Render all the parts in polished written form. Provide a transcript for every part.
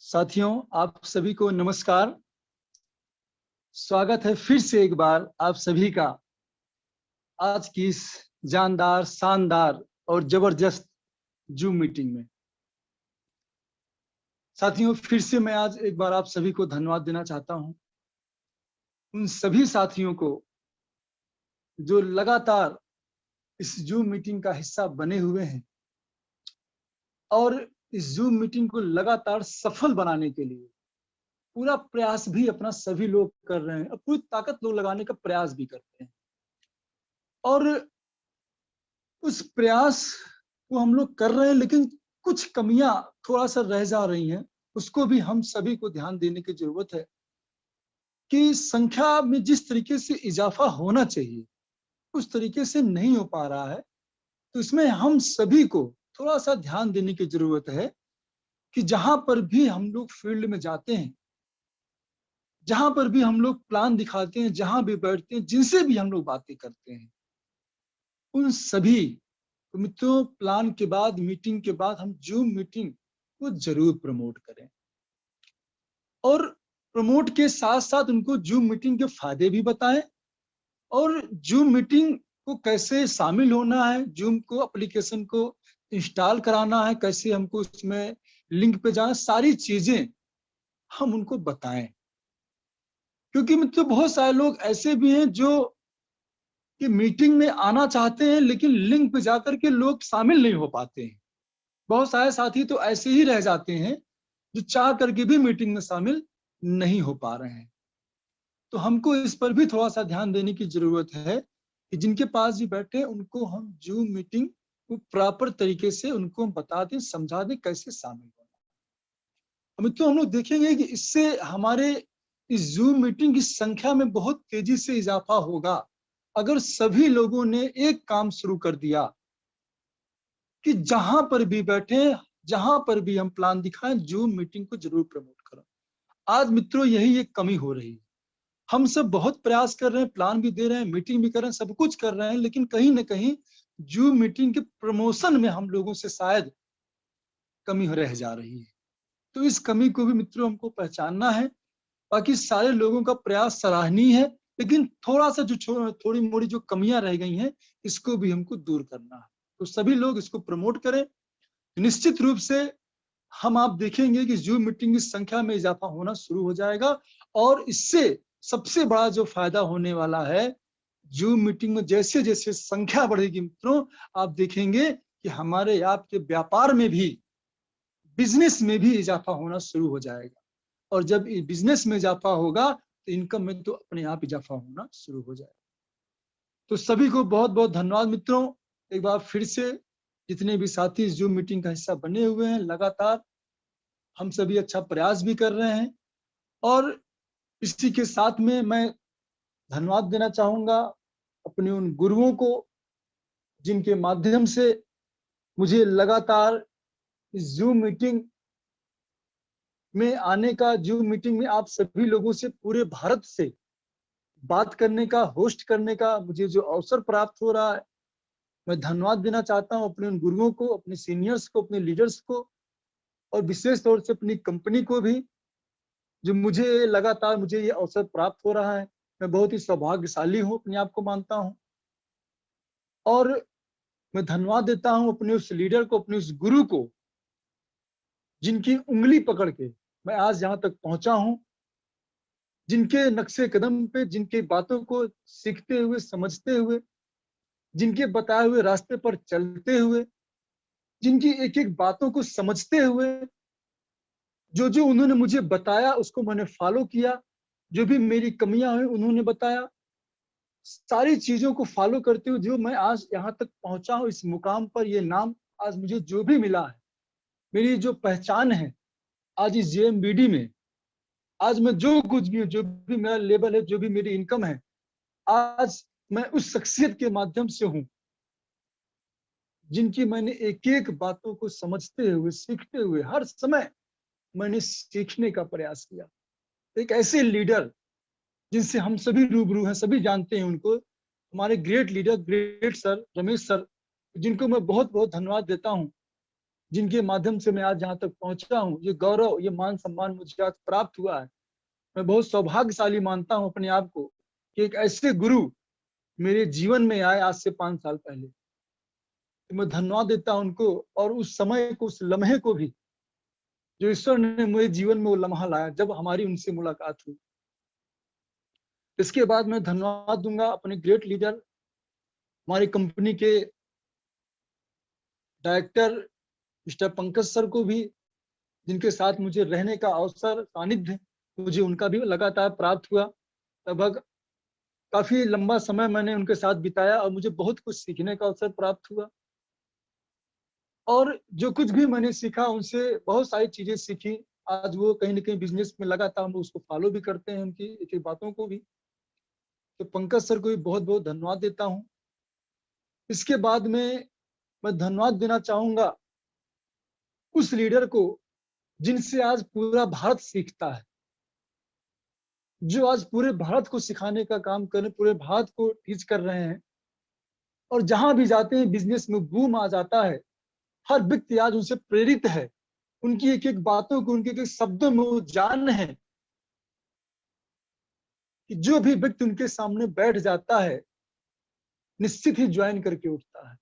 साथियों, आप सभी को नमस्कार। स्वागत है फिर से एक बार आप सभी का आज की इस जानदार, शानदार और जबरदस्त जूम मीटिंग में। साथियों, फिर से मैं आज एक बार आप सभी को धन्यवाद देना चाहता हूं। उन सभी साथियों को जो लगातार इस जूम मीटिंग का हिस्सा बने हुए हैं और इस जूम मीटिंग को लगातार सफल बनाने के लिए पूरा प्रयास भी अपना सभी लोग कर रहे हैं और पूरी ताकत लोग लगाने का प्रयास भी करते हैं। और उस प्रयास को हम लोग कर रहे हैं, लेकिन कुछ कमियां थोड़ा सा रह जा रही हैं। उसको भी हम सभी को ध्यान देने की जरूरत है कि संख्या में जिस तरीके से इजाफा होना चाहिए उस तरीके से नहीं हो पा रहा है। तो इसमें हम सभी को थोड़ा सा ध्यान देने की जरूरत है कि जहां पर भी हम लोग फील्ड में जाते हैं, जहां पर भी हम लोग प्लान दिखाते हैं, जहां भी बैठते हैं, जिनसे भी हम लोग बातें करते हैं, उन सभी तो मित्रों प्लान के बाद, मीटिंग के बाद हम जूम मीटिंग को जरूर प्रमोट करें और प्रमोट के साथ साथ उनको जूम मीटिंग के फायदे भी बताएं और जूम मीटिंग को कैसे शामिल होना है, जूम को एप्लीकेशन को इंस्टॉल कराना है, कैसे हमको उसमें लिंक पे जाना, सारी चीजें हम उनको बताएं। क्योंकि मित्रों बहुत सारे लोग ऐसे भी हैं जो कि मीटिंग में आना चाहते हैं लेकिन लिंक पे जाकर के लोग शामिल नहीं हो पाते हैं। बहुत सारे साथी तो ऐसे ही रह जाते हैं जो चाह करके भी मीटिंग में शामिल नहीं हो पा रहे हैं। तो हमको इस पर भी थोड़ा सा ध्यान देने की जरूरत है कि जिनके पास भी बैठे उनको हम जूम मीटिंग को प्रॉपर तरीके से उनको हम बता दें, समझा दें कैसे शामिल होना। तो हम लोग देखेंगे कि इससे हमारे इस जूम मीटिंग की संख्या में बहुत तेजी से इजाफा होगा अगर सभी लोगों ने एक काम शुरू कर दिया कि जहां पर भी बैठे, जहां पर भी हम प्लान दिखाएं, जूम मीटिंग को जरूर प्रमोट करें। आज मित्रों यही एक कमी हो रही है। हम सब बहुत प्रयास कर रहे हैं, प्लान भी दे रहे हैं, मीटिंग भी कर रहे हैं, सब कुछ कर रहे हैं, लेकिन कहीं ना कहीं जूम मीटिंग के प्रमोशन में हम लोगों से शायद कमी रह जा रही है। तो इस कमी को भी मित्रों हमको पहचानना है। बाकी सारे लोगों का प्रयास सराहनीय है, लेकिन थोड़ा सा जो थोड़ी मोड़ी जो कमियां रह गई हैं इसको भी हमको दूर करना है। तो सभी लोग इसको प्रमोट करें। निश्चित रूप से हम आप देखेंगे कि जूम मीटिंग की संख्या में इजाफा होना शुरू हो जाएगा और इससे सबसे बड़ा जो फायदा होने वाला है, जूम मीटिंग में जैसे जैसे संख्या बढ़ेगी मित्रों, आप देखेंगे कि हमारे आपके व्यापार में भी, बिजनेस में भी इजाफा होना शुरू हो जाएगा। और जब बिजनेस में इजाफा होगा तो इनकम में तो अपने आप इजाफा होना शुरू हो जाएगा। तो सभी को बहुत बहुत धन्यवाद मित्रों। एक बार फिर से जितने भी साथी जूम मीटिंग का हिस्सा बने हुए हैं, लगातार हम सभी अच्छा प्रयास भी कर रहे हैं और इसी के साथ में मैं धन्यवाद देना चाहूंगा अपने उन गुरुओं को जिनके माध्यम से मुझे लगातार इस जूम मीटिंग में आने का, जूम मीटिंग में आप सभी लोगों से पूरे भारत से बात करने का, होस्ट करने का मुझे जो अवसर प्राप्त हो रहा है, मैं धन्यवाद देना चाहता हूं अपने उन गुरुओं को, अपने सीनियर्स को, अपने लीडर्स को और विशेष तौर से अपनी कंपनी को भी, जो मुझे लगातार मुझे ये अवसर प्राप्त हो रहा है। मैं बहुत ही सौभाग्यशाली हूँ, अपने आप को मानता हूँ। और मैं धन्यवाद देता हूँ अपने उस लीडर को, अपने उस गुरु को, जिनकी उंगली पकड़ के मैं आज यहाँ तक पहुंचा हूँ, जिनके नक्शे कदम पे, जिनके बातों को सीखते हुए, समझते हुए, जिनके बताए हुए रास्ते पर चलते हुए, जिनकी एक एक बातों को समझते हुए, जो जो उन्होंने मुझे बताया उसको मैंने फॉलो किया, जो भी मेरी कमियां हुई उन्होंने बताया, सारी चीजों को फॉलो करते हुए जो मैं आज यहाँ तक पहुंचा हूँ, इस मुकाम पर, ये नाम आज मुझे जो भी मिला है, मेरी जो पहचान है आज इस जेएमबीडी में, आज मैं जो कुछ भी हूँ, जो भी मेरा लेवल है, जो भी मेरी इनकम है, आज मैं उस शख्सियत के माध्यम से हूँ जिनकी मैंने एक एक बातों को समझते हुए, सीखते हुए, हर समय मैंने सीखने का प्रयास किया। एक ऐसे लीडर जिनसे हम सभी रूबरू हैं, सभी जानते हैं उनको, हमारे great leader, great sir Ramesh sir, जिनको मैं बहुत बहुत धन्यवाद देता हूं जिनके माध्यम से मैं आज जहाँ तक पहुंचा हूँ, ये गौरव, ये मान सम्मान मुझे आज प्राप्त हुआ है। मैं बहुत सौभाग्यशाली मानता हूँ अपने आप को कि एक ऐसे गुरु मेरे जीवन में आए आज से 5 साल पहले। तो मैं धन्यवाद देता हूँ उनको, और उस समय को, उस लम्हे को भी, जो ईश्वर ने मेरे जीवन में वो लम्हा लाया जब हमारी उनसे मुलाकात हुई। इसके बाद मैं धन्यवाद दूंगा अपने ग्रेट लीडर, हमारी कंपनी के डायरेक्टर मिस्टर पंकज सर को भी, जिनके साथ मुझे रहने का अवसर, सानिध्य मुझे उनका भी लगातार प्राप्त हुआ। लगभग काफी लंबा समय मैंने उनके साथ बिताया और मुझे बहुत कुछ सीखने का अवसर प्राप्त हुआ। और जो कुछ भी मैंने सीखा उनसे, बहुत सारी चीजें सीखी। आज वो कहीं ना कहीं बिजनेस में लगातार हम उसको फॉलो भी करते हैं, उनकी एक एक बातों को भी। तो पंकज सर को भी बहुत बहुत धन्यवाद देता हूँ। इसके बाद में मैं धन्यवाद देना चाहूंगा उस लीडर को जिनसे आज पूरा भारत सीखता है, जो आज पूरे भारत को सिखाने का काम कर रहे हैं, पूरे भारत को टीच कर रहे हैं। और जहां भी जाते हैं बिजनेस में बूम आ जाता है, हर व्यक्ति आज उनसे प्रेरित है। उनकी एक एक बातों को, उनके एक एक शब्दों में वो जान है कि जो भी व्यक्ति उनके सामने बैठ जाता है निश्चित ही ज्वाइन करके उठता है।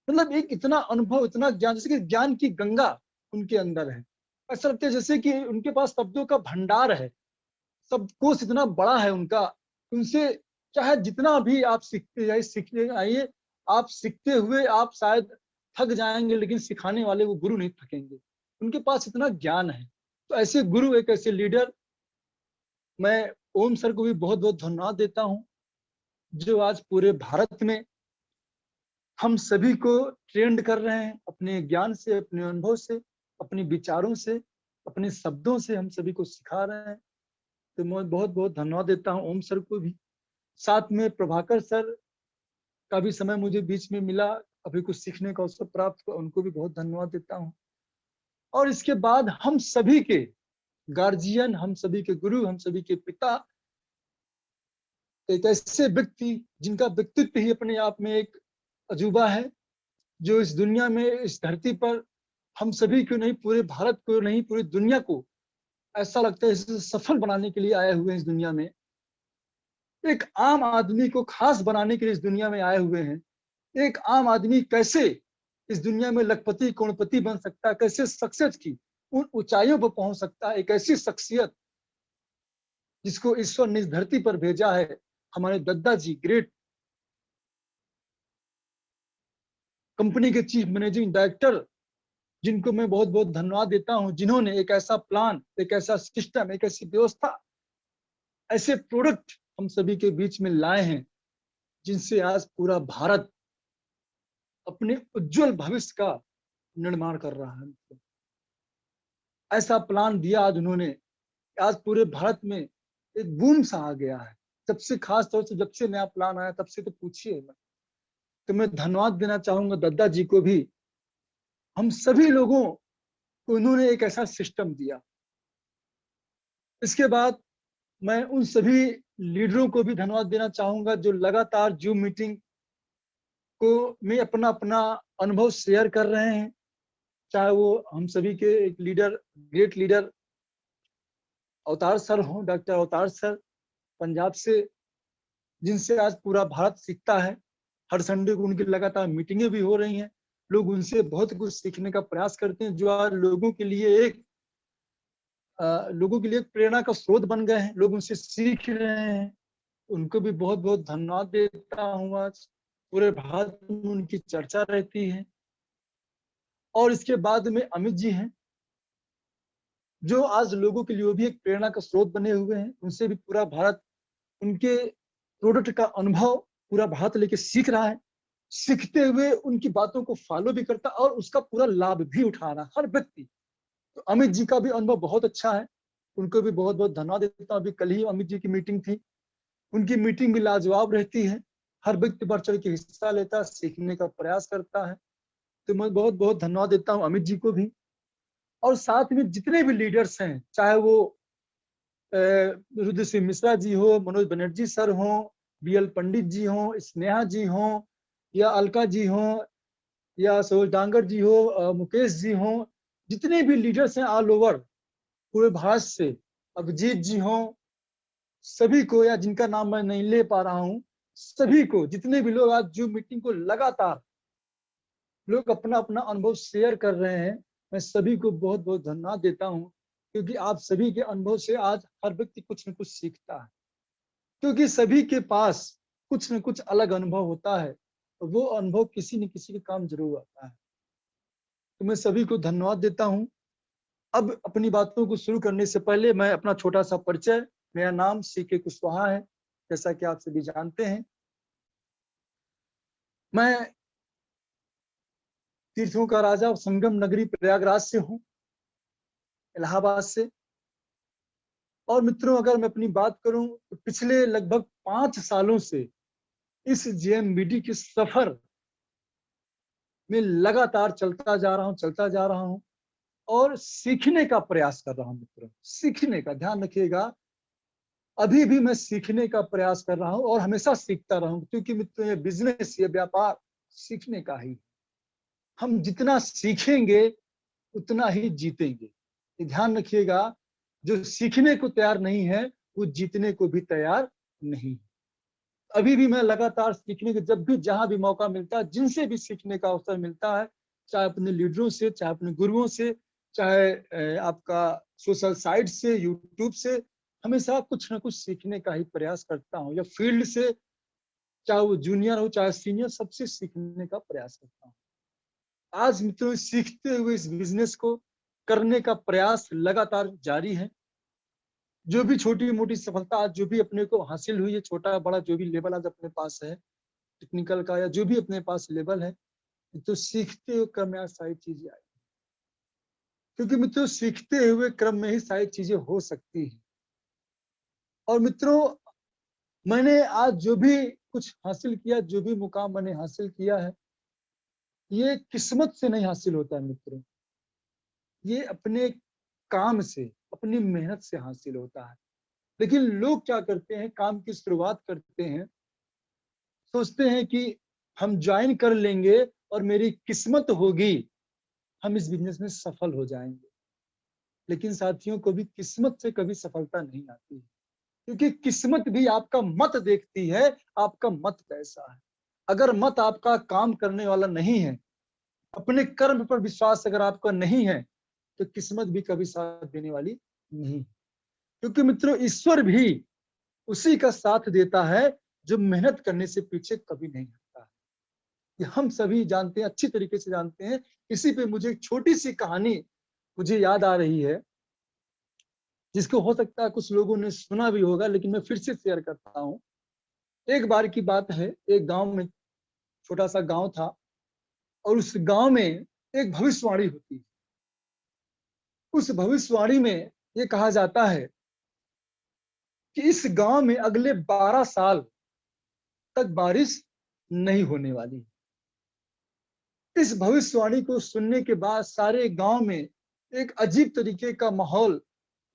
मतलब एक इतना अनुभव, इतना ज्ञान, जैसे कि ज्ञान की गंगा उनके अंदर है। ऐसा लगता है जैसे कि उनके पास शब्दों का भंडार है, शब्दकोश इतना बड़ा है उनका। उनसे चाहे जितना भी आप सीखते जाइए, सीखते आइए, आप सीखते हुए आप शायद थक जाएंगे, लेकिन सिखाने वाले वो गुरु नहीं थकेंगे। उनके पास इतना ज्ञान है। तो ऐसे गुरु, एक ऐसे लीडर, मैं ओम सर को भी बहुत बहुत धन्यवाद देता हूँ, जो आज पूरे भारत में हम सभी को ट्रेंड कर रहे हैं अपने ज्ञान से, अपने अनुभव से, अपने विचारों से, अपने शब्दों से हम सभी को सिखा रहे हैं। तो मैं बहुत बहुत धन्यवाद देता हूँ ओम सर को भी। साथ में प्रभाकर सर का भी समय मुझे बीच में मिला, अभी कुछ सीखने का अवसर प्राप्त हुआ, उनको भी बहुत धन्यवाद देता हूँ। और इसके बाद हम सभी के गार्जियन, हम सभी के गुरु, हम सभी के पिता, एक ऐसे व्यक्ति जिनका व्यक्तित्व ही अपने आप में एक अजूबा है, जो इस दुनिया में, इस धरती पर हम सभी को नहीं, पूरे भारत को नहीं, पूरी दुनिया को ऐसा लगता है इसे सफल बनाने के लिए आए हुए हैं। इस दुनिया में एक आम आदमी को खास बनाने के लिए इस दुनिया में आए हुए हैं। एक आम आदमी कैसे इस दुनिया में लखपति करोड़पति बन सकता है, कैसे सक्सेस की उन ऊंचाइयों पर पहुंच सकता है, एक ऐसी शख्सियत जिसको ईश्वर ने इस धरती पर भेजा है, हमारे दद्दा जी, ग्रेट कंपनी के चीफ मैनेजिंग डायरेक्टर, जिनको मैं बहुत बहुत धन्यवाद देता हूं, जिन्होंने एक ऐसा प्लान, एक ऐसा सिस्टम, एक ऐसी व्यवस्था, ऐसे प्रोडक्ट हम सभी के बीच में लाए हैं, जिनसे आज पूरा भारत अपने उज्जवल भविष्य का निर्माण कर रहा है। ऐसा प्लान दिया आज उन्होंने, आज पूरे भारत में एक बूम सा आ गया है। सबसे खास तौर से जब से नया प्लान आया तब से तो पूछिए मत। तो मैं धन्यवाद देना चाहूंगा दद्दा जी को भी। हम सभी लोगों को उन्होंने एक ऐसा सिस्टम दिया। इसके बाद मैं उन सभी लीडरों को भी धन्यवाद देना चाहूंगा जो लगातार जूम मीटिंग को में अपना अपना अनुभव शेयर कर रहे हैं। चाहे वो हम सभी के एक लीडर, ग्रेट लीडर अवतार सर हो, डॉक्टर अवतार सर पंजाब से, जिनसे आज पूरा भारत सीखता है। हर संडे को उनकी लगातार मीटिंगें भी हो रही हैं। लोग उनसे बहुत कुछ सीखने का प्रयास करते हैं, जो आज लोगों के लिए एक प्रेरणा का स्रोत बन गए हैं। लोग उनसे सीख रहे हैं। उनको भी बहुत बहुत धन्यवाद देता हूँ। आज पूरे भारत में उनकी चर्चा रहती है। और इसके बाद में अमित जी हैं, जो आज लोगों के लिए वो भी एक प्रेरणा का स्रोत बने हुए हैं। उनसे भी पूरा भारत उनके प्रोडक्ट का अनुभव पूरा भारत लेके सीख रहा है। सीखते हुए उनकी बातों को फॉलो भी करता और उसका पूरा लाभ भी उठा रहा हर व्यक्ति। तो अमित जी का भी अनुभव बहुत अच्छा है। उनको भी बहुत बहुत धन्यवाद देता हूँ। अभी कल ही अमित जी की मीटिंग थी। उनकी मीटिंग भी लाजवाब रहती है। हर व्यक्ति बढ़ चढ़ के हिस्सा लेता है, सीखने का प्रयास करता है। तो मैं बहुत बहुत धन्यवाद देता हूँ अमित जी को भी। और साथ में जितने भी लीडर्स हैं, चाहे वो रुद्र सिंह मिश्रा जी हो, मनोज बनर्जी सर हो, BL पंडित जी हो, स्नेहा जी हो, या अलका जी हो, या सोल डांगर जी हो, मुकेश जी हो, जितने भी लीडर्स हैं ऑल ओवर पूरे भारत से, अभिजीत जी हो, सभी को, या जिनका नाम मैं नहीं ले पा रहा हूँ, सभी को, जितने भी लोग आज जूम मीटिंग को लगातार लोग अपना अपना अनुभव शेयर कर रहे हैं, मैं सभी को बहुत बहुत धन्यवाद देता हूँ, क्योंकि आप सभी के अनुभव से आज हर व्यक्ति कुछ न कुछ सीखता है, क्योंकि सभी के पास कुछ न कुछ अलग अनुभव होता है, और वो अनुभव किसी न किसी के काम जरूर आता है। तो मैं सभी को धन्यवाद देता हूँ। अब अपनी बातों को शुरू करने से पहले मैं अपना छोटा सा परिचय, मेरा नाम CK कुशवाहा है, जैसा कि आप सभी जानते हैं। मैं तीर्थों का राजा और संगम नगरी प्रयागराज से हूँ, इलाहाबाद से। और मित्रों, अगर मैं अपनी बात करूं तो पिछले लगभग 5 सालों से इस JMBD के सफर में लगातार चलता जा रहा हूं और सीखने का प्रयास कर रहा हूं। मित्रों, सीखने का, ध्यान रखिएगा, अभी भी मैं सीखने का प्रयास कर रहा हूं और हमेशा सीखता रहूं, क्योंकि मित्रों ये बिजनेस, ये व्यापार सीखने का ही। हम जितना सीखेंगे उतना ही जीतेंगे, ये ध्यान रखिएगा। जो सीखने को तैयार नहीं है वो जीतने को भी तैयार नहीं। अभी भी मैं लगातार सीखने के, जब भी जहां भी मौका मिलता है, जिनसे भी सीखने का अवसर मिलता है, चाहे अपने लीडरों से, चाहे अपने गुरुओं से, चाहे आपका सोशल साइट से, यूट्यूब से, हमेशा कुछ ना कुछ सीखने का ही प्रयास करता हूँ, या फील्ड से, चाहे वो जूनियर हो चाहे सीनियर, सबसे सीखने का प्रयास करता हूँ। आज मित्रों, सीखते हुए इस बिजनेस को करने का प्रयास लगातार जारी है। जो भी छोटी मोटी सफलता आज जो भी अपने को हासिल हुई है, छोटा बड़ा जो भी लेवल आज अपने पास है टेक्निकल का, या जो भी अपने पास लेवल है, तो सीखते हुए क्रम में आज सारी चीजें आई, क्योंकि मित्रों सीखते हुए क्रम में ही सारी चीजें हो सकती है। और मित्रों, मैंने आज जो भी कुछ हासिल किया, जो भी मुकाम मैंने हासिल किया है, ये किस्मत से नहीं हासिल होता है मित्रों, ये अपने काम से, अपनी मेहनत से हासिल होता है। लेकिन लोग क्या करते हैं, काम की शुरुआत करते हैं, सोचते हैं कि हम ज्वाइन कर लेंगे और मेरी किस्मत होगी, हम इस बिजनेस में सफल हो जाएंगे। लेकिन साथियों, कभी किस्मत से कभी सफलता नहीं आती है, क्योंकि किस्मत भी आपका मत देखती है, आपका मत कैसा है। अगर मत आपका काम करने वाला नहीं है, अपने कर्म पर विश्वास अगर आपका नहीं है, तो किस्मत भी कभी साथ देने वाली नहीं। क्योंकि मित्रों, ईश्वर भी उसी का साथ देता है जो मेहनत करने से पीछे कभी नहीं हटता है। ये हम सभी जानते हैं, अच्छी तरीके से जानते हैं। इसी पे मुझे एक छोटी सी कहानी मुझे याद आ रही है, जिसको हो सकता है कुछ लोगों ने सुना भी होगा, लेकिन मैं फिर से शेयर करता हूँ। एक बार की बात है, एक गांव में, छोटा सा गांव था, और उस गांव में एक भविष्यवाणी होती है। उस भविष्यवाणी में ये कहा जाता है कि इस गांव में अगले 12 साल तक बारिश नहीं होने वाली। इस भविष्यवाणी को सुनने के बाद सारे गांव में एक अजीब तरीके का माहौल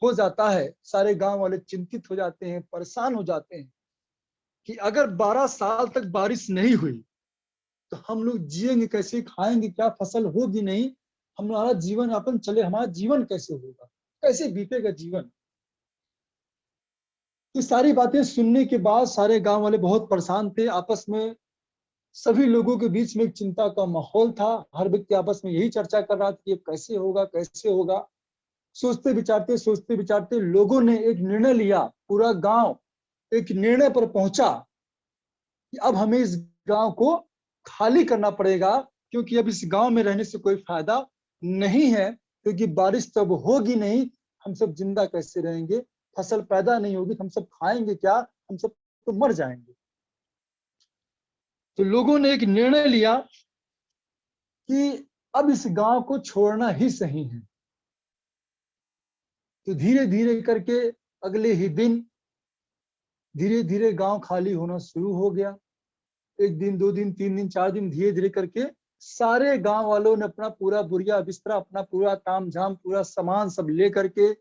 हो जाता है। सारे गांव वाले चिंतित हो जाते हैं, परेशान हो जाते हैं कि अगर 12 साल तक बारिश नहीं हुई तो हम लोग जिएंगे कैसे, खाएंगे क्या, फसल होगी नहीं, हमारा जीवन यापन चले, हमारा जीवन कैसे होगा, कैसे बीतेगा जीवन। ये सारी बातें सुनने के बाद सारे गांव वाले बहुत परेशान थे। आपस में सभी लोगों के बीच में एक चिंता का माहौल था। हर व्यक्ति आपस में यही चर्चा कर रहा था कि ये कैसे होगा, कैसे होगा। सोचते विचारते लोगों ने एक निर्णय लिया, पूरा गांव एक निर्णय पर पहुंचा कि अब हमें इस गांव को खाली करना पड़ेगा, क्योंकि अब इस गांव में रहने से कोई फायदा नहीं है, क्योंकि बारिश तब होगी नहीं, हम सब जिंदा कैसे रहेंगे, फसल पैदा नहीं होगी, हम सब खाएंगे क्या, हम सब तो मर जाएंगे। तो लोगों ने एक निर्णय लिया कि अब इस गांव को छोड़ना ही सही है। तो धीरे धीरे करके अगले ही दिन धीरे धीरे गांव खाली होना शुरू हो गया। एक दिन, 2 दिन, 3 दिन, 4 दिन, धीरे धीरे करके सारे गांव वालों ने अपना पूरा बुरिया बिस्तरा, अपना पूरा ताम झाम, पूरा सामान सब ले करके,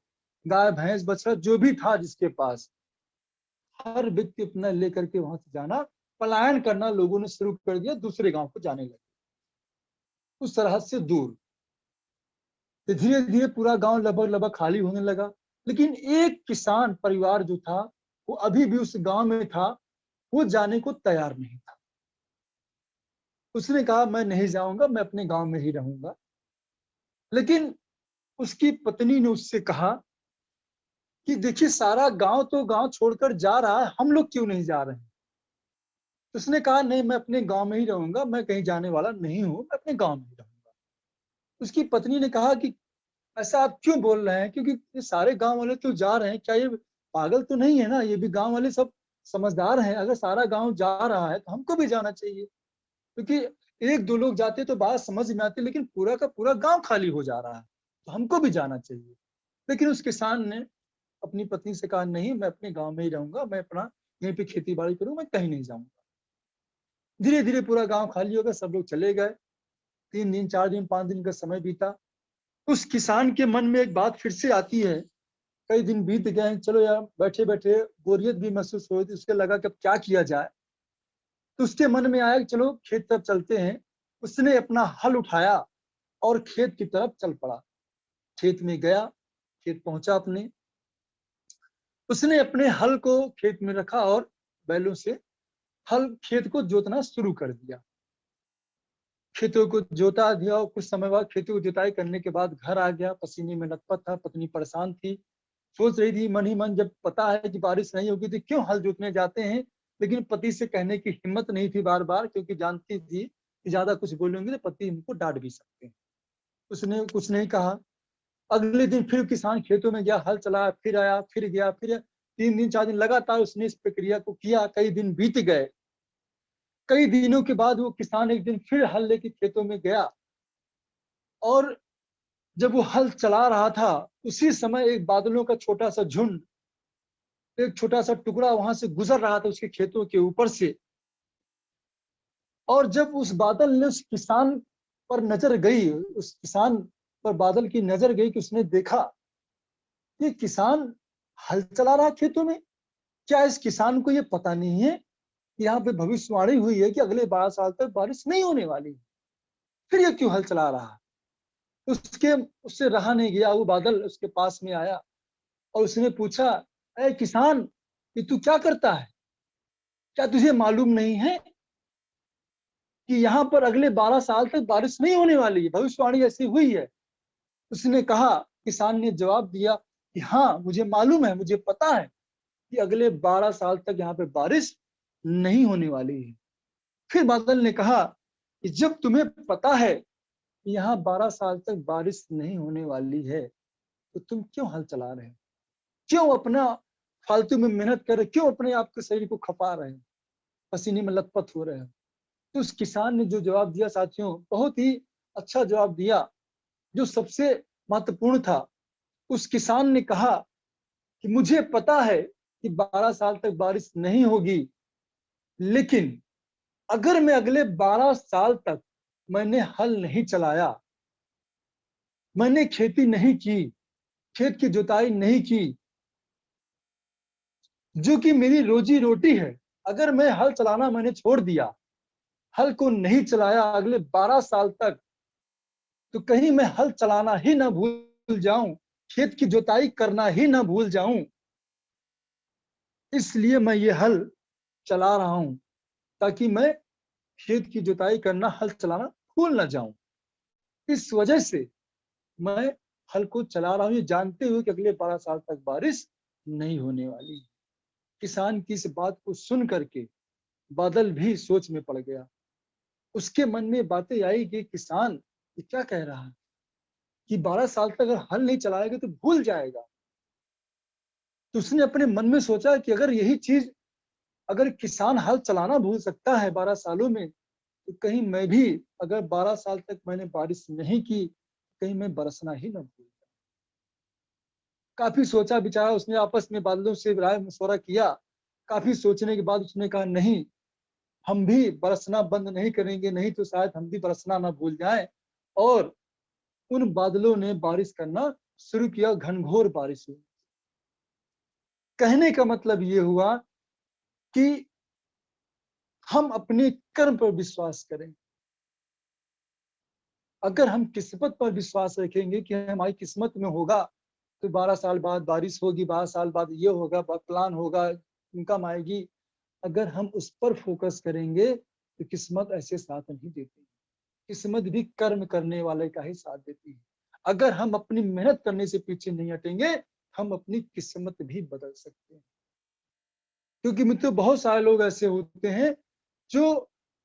गाय भैंस बछड़ा जो भी था जिसके पास, हर व्यक्ति अपना लेकर के वहां से जाना, पलायन करना लोगों ने शुरू कर दिया, दूसरे गांव को जाने लगे। उस सरहद से दूर। तो धीरे धीरे पूरा गांव लगभग लगभग खाली होने लगा, लेकिन एक किसान परिवार जो था वो अभी भी उस गांव में था, वो जाने को तैयार नहीं था। उसने कहा मैं नहीं जाऊंगा, मैं अपने गांव में ही रहूंगा। लेकिन उसकी पत्नी ने उससे कहा कि देखिए सारा गांव तो गांव छोड़कर जा रहा है, हम लोग क्यों नहीं जा रहे हैं। उसने कहा नहीं, मैं अपने गांव में ही रहूंगा, मैं कहीं जाने वाला नहीं हूं, मैं अपने गांव में ही रहूंगा। उसकी पत्नी ने कहा कि ऐसा आप क्यों बोल रहे हैं, क्योंकि ये सारे गांव वाले तो जा रहे हैं, क्या ये पागल तो नहीं है ना, ये भी गांव वाले सब समझदार हैं, अगर सारा गांव जा रहा है तो हमको भी जाना चाहिए। क्योंकि एक दो लोग जाते तो बात समझ में आती, लेकिन पूरा का पूरा गांव खाली हो जा रहा है तो हमको भी जाना चाहिए। लेकिन उस किसान ने अपनी पत्नी से कहा नहीं, मैं अपने गांव में ही रहूंगा, मैं अपना यहीं पे खेती बाड़ी करूँ, मैं कहीं नहीं जाऊंगा। धीरे धीरे पूरा गांव खाली हो गया, सब लोग चले गए। 3 दिन 4 दिन 5 दिन का समय बीता। उस किसान के मन में एक बात फिर से आती है। कई दिन बीत गए, चलो यार, बैठे बैठे बोरियत भी महसूस हो रही थी, उसके लगा कि अब क्या किया जाए। तो उसके मन में आया कि चलो खेत तरफ चलते हैं। उसने अपना हल उठाया और खेत की तरफ चल पड़ा। खेत में गया, खेत पहुंचा अपने। उसने अपने हल को खेत में रखा और बैलों से हल खेत को जोतना शुरू कर दिया। खेतों को जोता दिया और कुछ समय बाद खेतों को जुताई करने के बाद घर आ गया, पसीने में लथपथ था, पत्नी परेशान थी। सोच रही थी मन ही मन, जब पता है कि बारिश नहीं होगी तो क्यों हल जोतने जाते हैं। लेकिन पति से कहने की हिम्मत नहीं थी बार बार, क्योंकि जानती थी कि ज्यादा कुछ बोलेंगे तो पति हमको डांट भी सकते हैं। उसने कुछ नहीं कहा। अगले दिन फिर किसान खेतों में गया, हल चलाया, फिर आया, फिर गया, फिर 3 दिन 4 दिन लगातार उसने इस प्रक्रिया को किया। कई दिन बीत गए। कई दिनों के बाद वो किसान एक दिन फिर हल लेके खेतों में गया, और जब वो हल चला रहा था उसी समय एक बादलों का छोटा सा झुंड, एक छोटा सा टुकड़ा वहां से गुजर रहा था उसके खेतों के ऊपर से। और जब उस बादल ने उस किसान पर नजर गई, उस किसान पर बादल की नजर गई, कि उसने देखा कि किसान हल चला रहा खेतों में। क्या इस किसान को ये पता नहीं है कि यहाँ पे भविष्यवाणी हुई है कि अगले 12 साल तक बारिश नहीं होने वाली है, फिर ये क्यों हल चला रहा है। उसके उससे रहा नहीं गया, वो बादल उसके पास में आया और उसने पूछा, अरे किसान, ये तू क्या करता है, क्या तुझे मालूम नहीं है कि यहाँ पर अगले 12 साल तक बारिश नहीं होने वाली है, भविष्यवाणी ऐसी हुई है। उसने कहा, किसान ने जवाब दिया कि हाँ मुझे मालूम है, मुझे पता है कि अगले 12 साल तक यहाँ पे बारिश नहीं होने वाली है। फिर बादल ने कहा कि जब तुम्हें पता है कि यहाँ 12 साल तक बारिश नहीं होने वाली है तो तुम क्यों हल चला रहे हो, क्यों अपना फालतू में मेहनत कर रहे, क्यों अपने आप के शरीर को खपा रहे हो, पसीने में लथपथ हो रहे हो। तो उस किसान ने जो जवाब दिया साथियों, बहुत ही अच्छा जवाब दिया, जो सबसे महत्वपूर्ण था। उस किसान ने कहा कि मुझे पता है कि 12 साल तक बारिश नहीं होगी, लेकिन अगर मैं अगले 12 साल तक मैंने हल नहीं चलाया, मैंने खेती नहीं की, खेत की जुताई नहीं की, जो कि मेरी रोजी रोटी है, अगर मैं हल चलाना मैंने छोड़ दिया, हल को नहीं चलाया अगले 12 साल तक, तो कहीं मैं हल चलाना ही ना भूल जाऊं, खेत की जुताई करना ही ना भूल जाऊं। इसलिए मैं ये हल चला रहा हूं, ताकि मैं खेत की जुताई करना, हल चलाना भूल ना जाऊं। इस वजह से मैं हल को चला रहा हूं, ये जानते हुए कि अगले 12 साल तक बारिश नहीं होने वाली। किसान की इस बात को सुन करके बादल भी सोच में पड़ गया। उसके मन में बातें आई कि किसान ये क्या कह रहा है कि 12 साल तक अगर हल नहीं चलाएगा तो भूल जाएगा। तो उसने अपने मन में सोचा कि अगर यही चीज, अगर किसान हल चलाना भूल सकता है 12 सालों में, तो कहीं मैं भी, अगर 12 साल तक मैंने बारिश नहीं की, कहीं मैं बरसना ही ना भूल। काफी सोचा विचारा उसने, आपस में बादलों से राय मशवरा किया। काफी सोचने के बाद उसने कहा नहीं, हम भी बरसना बंद नहीं करेंगे, नहीं तो शायद हम भी बरसना ना भूल जाएं। और उन बादलों ने बारिश करना शुरू किया, घनघोर बारिश हुई। कहने का मतलब ये हुआ कि हम अपने कर्म पर विश्वास करें, अगर हम किस्मत पर विश्वास रखेंगे कि हमारी किस्मत में होगा तो 12 साल बाद बारिश होगी, 12 साल बाद ये होगा, प्लान होगा, इनकम आएगी, अगर हम उस पर फोकस करेंगे तो किस्मत ऐसे साथ नहीं देती। किस्मत भी कर्म करने वाले का ही साथ देती है। अगर हम अपनी मेहनत करने से पीछे नहीं हटेंगे, हम अपनी किस्मत भी बदल सकते हैं। क्योंकि मित्रों बहुत सारे लोग ऐसे होते हैं जो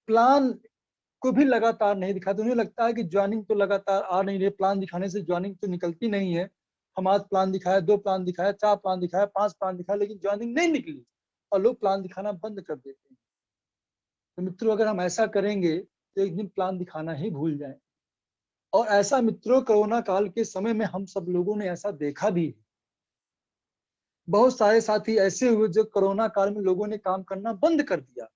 प्लान को भी लगातार नहीं दिखाते। उन्हें लगता है कि ज्वाइनिंग तो लगातार आ नहीं रही, प्लान दिखाने से ज्वाइनिंग तो निकलती नहीं है। हम आज प्लान दिखाया, 2 प्लान दिखाया, 4 प्लान दिखाया, 5 प्लान दिखाया, लेकिन ज्वाइनिंग नहीं निकली और लोग प्लान दिखाना बंद कर देते हैं। तो मित्रों अगर हम ऐसा करेंगे तो एक दिन प्लान दिखाना ही भूल जाए। और ऐसा मित्रों कोरोना काल के समय में हम सब लोगों ने ऐसा देखा भी है। बहुत सारे साथी ऐसे हुए जो कोरोना काल में लोगों ने काम करना बंद कर दिया।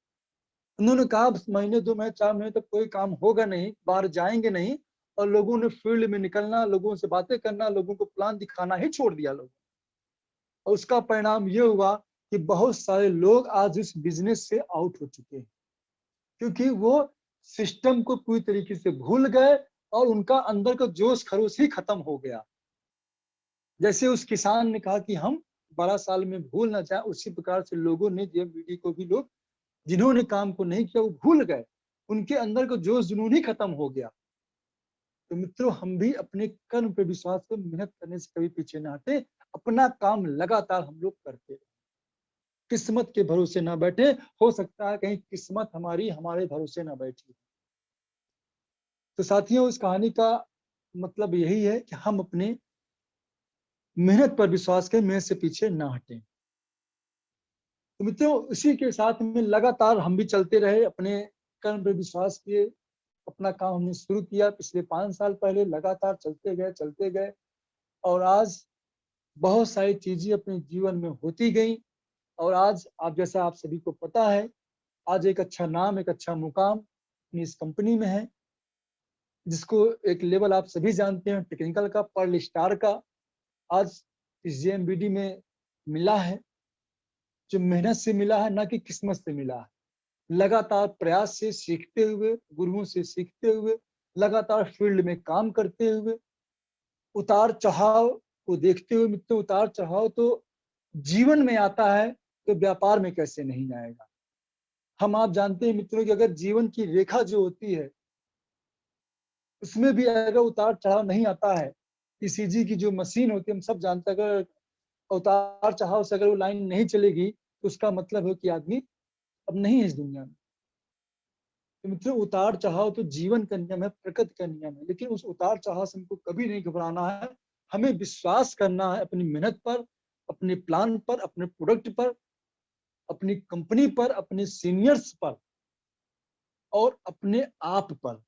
उन्होंने कहा महीने 2 महीने 4 महीने तक कोई काम होगा नहीं, बाहर जाएंगे नहीं, और लोगों ने फील्ड में निकलना, लोगों से बातें करना, लोगों को प्लान दिखाना ही छोड़ दिया लोग। और उसका परिणाम ये हुआ कि बहुत सारे लोग आज इस बिजनेस से आउट हो चुके हैं, क्योंकि वो सिस्टम को पूरी तरीके से भूल गए और उनका अंदर का जोश खरोश ही खत्म हो गया। जैसे उस किसान ने कहा कि हम 12 साल में भूल ना जाए, उसी प्रकार से लोगों ने जेएमबीडी को भी लोग जिन्होंने काम को नहीं किया वो भूल गए, उनके अंदर का जोश जुनून ही खत्म हो गया। तो मित्रों हम भी अपने कर्म पे विश्वास कर मेहनत करने से कभी पीछे ना हटे, अपना काम लगातार हम लोग करते रहे, किस्मत के भरोसे ना बैठे। हो सकता है कहीं किस्मत हमारी हमारे भरोसे ना बैठी। तो साथियों इस कहानी का मतलब यही है कि हम अपने मेहनत पर विश्वास करें, मेहनत से पीछे ना हटें। तो मित्रों इसी के साथ में लगातार हम भी चलते रहे, अपने कर्म पर विश्वास किए, अपना काम हमने शुरू किया पिछले 5 साल पहले, लगातार चलते गए और आज बहुत सारी चीजें अपने जीवन में होती गई। और आज आप जैसा आप सभी को पता है, आज एक अच्छा नाम, एक अच्छा मुकाम अपनी इस कंपनी में है, जिसको एक लेवल आप सभी जानते हैं टेक्निकल का, पर्ल स्टार का, आज इस जेएमबीडी में मिला है, जो मेहनत से मिला है, ना कि किस्मत से मिला है। लगातार प्रयास से सीखते हुए, गुरुओं से सीखते हुए, लगातार फील्ड में काम करते हुए, उतार चढ़ाव को देखते हुए। मित्रों उतार चढ़ाव तो जीवन में आता है, तो व्यापार में कैसे नहीं आएगा। हम आप जानते हैं मित्रों कि अगर जीवन की रेखा जो होती है उसमें भी अगर उतार चढ़ाव नहीं आता है, ईसीजी की जो मशीन होती है हम सब जानते हैं, अगर उतार चढ़ाव से अगर वो लाइन नहीं चलेगी तो उसका मतलब है कि आदमी अब नहीं है इस दुनिया में। तो मित्रों उतार चढ़ाव तो जीवन का नियम है, प्रकृति का नियम है, लेकिन उस उतार चढ़ाव से हमको कभी नहीं घबराना है। हमें विश्वास करना है अपनी मेहनत पर, अपने प्लान पर, अपने प्रोडक्ट पर, अपनी कंपनी पर, अपने सीनियर्स पर और अपने आप पर।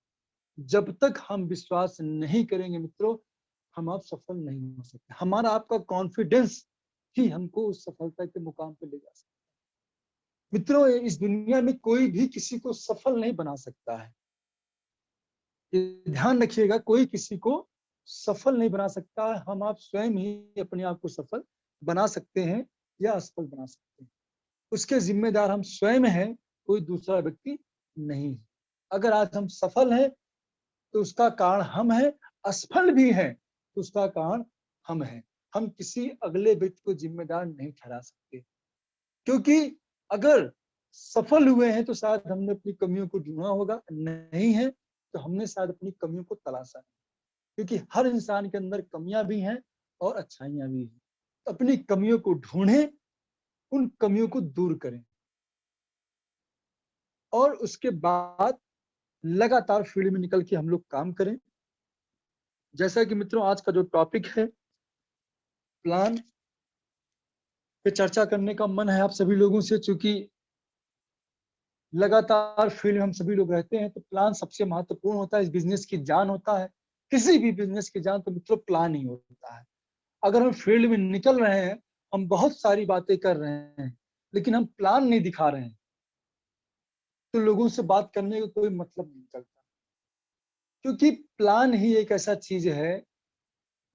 जब तक हम विश्वास नहीं करेंगे मित्रों, हम आप सफल नहीं हो सकते। हमारा आपका कॉन्फिडेंस ही हमको उस सफलता के मुकाम पे ले जा सकता है। मित्रों इस दुनिया में कोई भी किसी को सफल नहीं बना सकता है, ध्यान रखिएगा, कोई किसी को सफल नहीं बना सकता है। हम आप स्वयं ही अपने आप को सफल बना सकते हैं या असफल बना सकते हैं। उसके जिम्मेदार हम स्वयं हैं, कोई दूसरा व्यक्ति नहीं। अगर आज हम सफल हैं तो उसका कारण हम हैं, असफल भी हैं तो उसका कारण हम हैं। हम किसी अगले व्यक्ति को जिम्मेदार नहीं ठहरा सकते, क्योंकि अगर सफल हुए हैं तो शायद हमने अपनी कमियों को ढूंढा होगा, नहीं है तो हमने शायद अपनी कमियों को तलाशा नहीं। क्योंकि हर इंसान के अंदर कमियां भी हैं और अच्छाइयां भी हैं। तो अपनी कमियों को ढूंढें, उन कमियों को दूर करें और उसके बाद लगातार फील्ड में निकल के हम लोग काम करें। जैसा कि मित्रों आज का जो टॉपिक है, प्लान पे चर्चा करने का मन है आप सभी लोगों से, चूंकि लगातार फील्ड में हम सभी लोग रहते हैं तो प्लान सबसे महत्वपूर्ण होता है। इस बिजनेस की जान होता है, किसी भी बिजनेस की जान तो मित्रों प्लान ही होता है। अगर हम फील्ड में निकल रहे हैं, हम बहुत सारी बातें कर रहे हैं, लेकिन हम प्लान नहीं दिखा रहे हैं, तो लोगों से बात करने का कोई मतलब नहीं चलता। क्योंकि प्लान ही एक ऐसा चीज है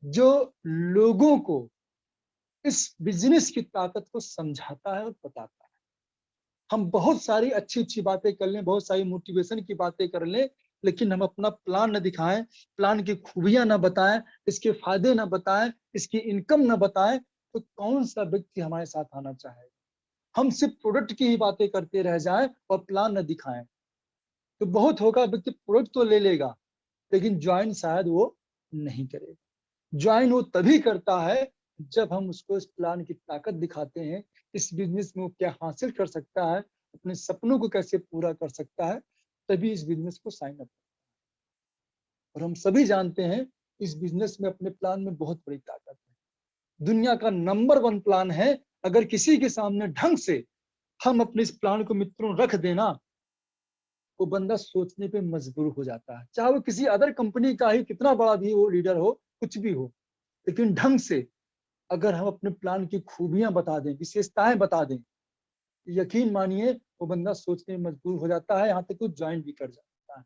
जो लोगों को इस बिजनेस की ताकत को समझाता है और बताता है। हम बहुत सारी अच्छी अच्छी बातें कर लें, बहुत सारी मोटिवेशन की बातें कर लें, लेकिन हम अपना प्लान न दिखाएं, प्लान की खूबियां न बताएं, इसके फायदे न बताएं, इसकी इनकम न बताएं, तो कौन सा व्यक्ति हमारे साथ आना चाहेगा? हम सिर्फ प्रोडक्ट की ही बातें करते रह जाएं और प्लान न दिखाएं, तो बहुत होगा, व्यक्ति प्रोडक्ट तो ले लेगा लेकिन ज्वाइन शायद वो नहीं करेगा। ज्वाइन वो तभी करता है जब हम उसको इस प्लान की ताकत दिखाते हैं, इस बिजनेस में वो क्या हासिल कर सकता है, अपने सपनों को कैसे पूरा कर सकता है, तभी इस बिजनेस को साइन अप। और हम सभी जानते हैं इस बिजनेस में, अपने प्लान में बहुत बड़ी ताकत है। दुनिया का नंबर 1 प्लान है। अगर किसी के सामने ढंग से हम अपने इस प्लान को मित्रों रख देना, वो बंदा सोचने पे मजबूर हो जाता है, चाहे वो किसी अदर कंपनी का ही कितना बड़ा भी वो लीडर हो, कुछ भी हो। लेकिन ढंग से अगर हम अपने प्लान की खूबियां बता दें, विशेषताएं बता दें, यकीन मानिए वो बंदा सोचने में मजबूर हो जाता है, यहाँ तक वो ज्वाइन भी कर जाता है,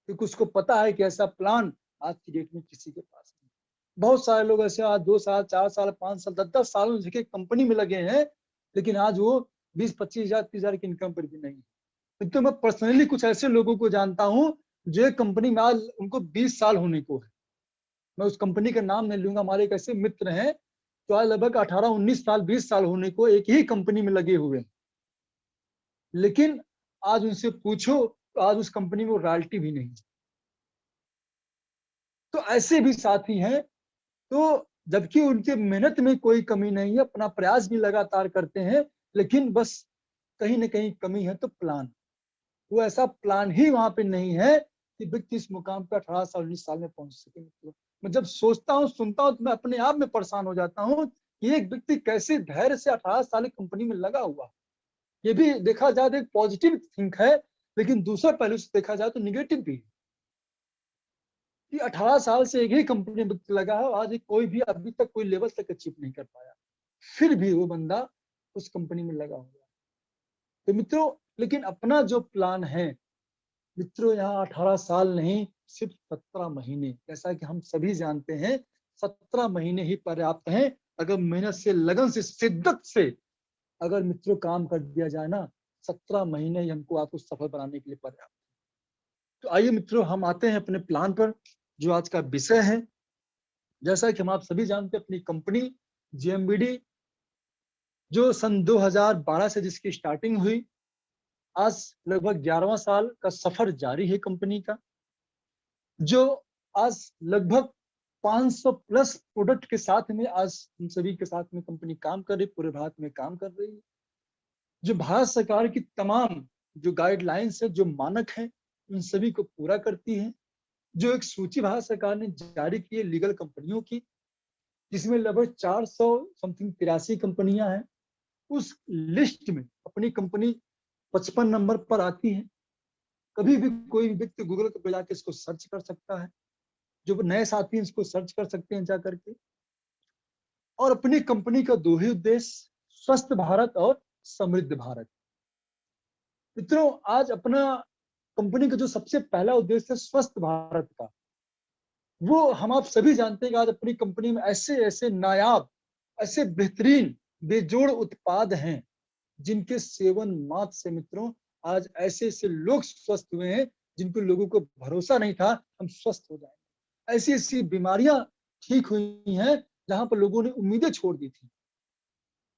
क्योंकि उसको पता है कि ऐसा प्लान आज की डेट में किसी के पास नहीं। बहुत सारे लोग ऐसे आज 2 साल, 4 साल, 5 साल, 10-10 सालों से कंपनी में लगे हैं, लेकिन आज वो 20-25 हजार, 30 हजार की इनकम पर भी नहीं है। तो मैं पर्सनली कुछ ऐसे लोगों को जानता हूँ जो एक कंपनी में आज उनको 20 साल होने को है। मैं उस कंपनी का नाम नहीं लूंगा, हमारे एक ऐसे मित्र हैं तो आज लगभग 18-19 साल, 20 साल होने को एक ही कंपनी में लगे हुए हैं, लेकिन आज उनसे पूछो तो आज उस कंपनी में वो रॉयल्टी भी नहीं। तो ऐसे भी साथी हैं, तो जबकि उनके मेहनत में कोई कमी नहीं है, अपना प्रयास भी लगातार करते हैं, लेकिन बस कहीं ना कहीं कमी है तो प्लान। वो ऐसा प्लान ही वहां पे नहीं है कि व्यक्ति इस मुकाम पे 18 साल, 19 साल में पहुंच सके। तो मैं जब सोचता हूँ, सुनता हूँ, तो मैं अपने आप में परेशान हो जाता हूँ कि एक व्यक्ति कैसे धैर्य से 18 साल की कंपनी में लगा हुआ। ये भी देखा जाए तो एक पॉजिटिव थिंक है, लेकिन दूसरा पहलू से देखा जाए तो निगेटिव भी है कि 18 साल से एक ही कंपनी में लगा है, आज कोई भी अभी तक कोई लेवल तक अचीव नहीं कर पाया, फिर भी वो बंदा उस कंपनी में लगा हुआ। तो मित्रों, लेकिन अपना जो प्लान है मित्रों, यहाँ 18 साल नहीं, सिर्फ 17 महीने, जैसा कि हम सभी जानते हैं 17 महीने ही पर्याप्त हैं। अगर मेहनत से, लगन से, शिद्दत से अगर मित्रों काम कर दिया जाए ना, 17 महीने ही हमको आपको सफल बनाने के लिए पर्याप्त। तो आइए मित्रों, हम आते हैं अपने प्लान पर, जो आज का विषय है। जैसा कि हम आप सभी जानते हैं, अपनी कंपनी जेएमबीडी जो सन 2012 से जिसकी स्टार्टिंग हुई, आज लगभग 11वां साल का सफर जारी है कंपनी का, जो आज लगभग 500 प्लस प्रोडक्ट के साथ में आज हम सभी के साथ में कंपनी काम कर रही, पूरे भारत में काम कर रही है। जो भारत सरकार की तमाम जो गाइडलाइंस है, जो मानक है, उन सभी को पूरा करती है। जो एक सूची भारत सरकार ने जारी की है लीगल कंपनियों की, जिसमें लगभग 400 समथिंग 83 कंपनियां हैं। उस लिस्ट में अपनी कंपनी 55 नंबर पर आती है। कभी भी कोई व्यक्ति गूगल पे जाकर इसको सर्च कर सकता है, जो नए साथी हैं इसको सर्च कर सकते हैं जाकर के। और अपनी कंपनी का दो ही उद्देश्य, स्वस्थ भारत और समृद्ध भारत। मित्रों, आज अपना कंपनी का जो सबसे पहला उद्देश्य है स्वस्थ भारत का, वो हम आप सभी जानते हैं कि आज अपनी कंपनी में ऐसे ऐसे नायाब, ऐसे बेहतरीन, बेजोड़ उत्पाद हैं, जिनके सेवन मात्र से मित्रों आज ऐसे ऐसे लोग स्वस्थ हुए हैं, जिनको लोगों को भरोसा नहीं था हम स्वस्थ हो जाएंगे। ऐसी ऐसी बीमारियां ठीक हुई हैं जहां पर लोगों ने उम्मीदें छोड़ दी थी।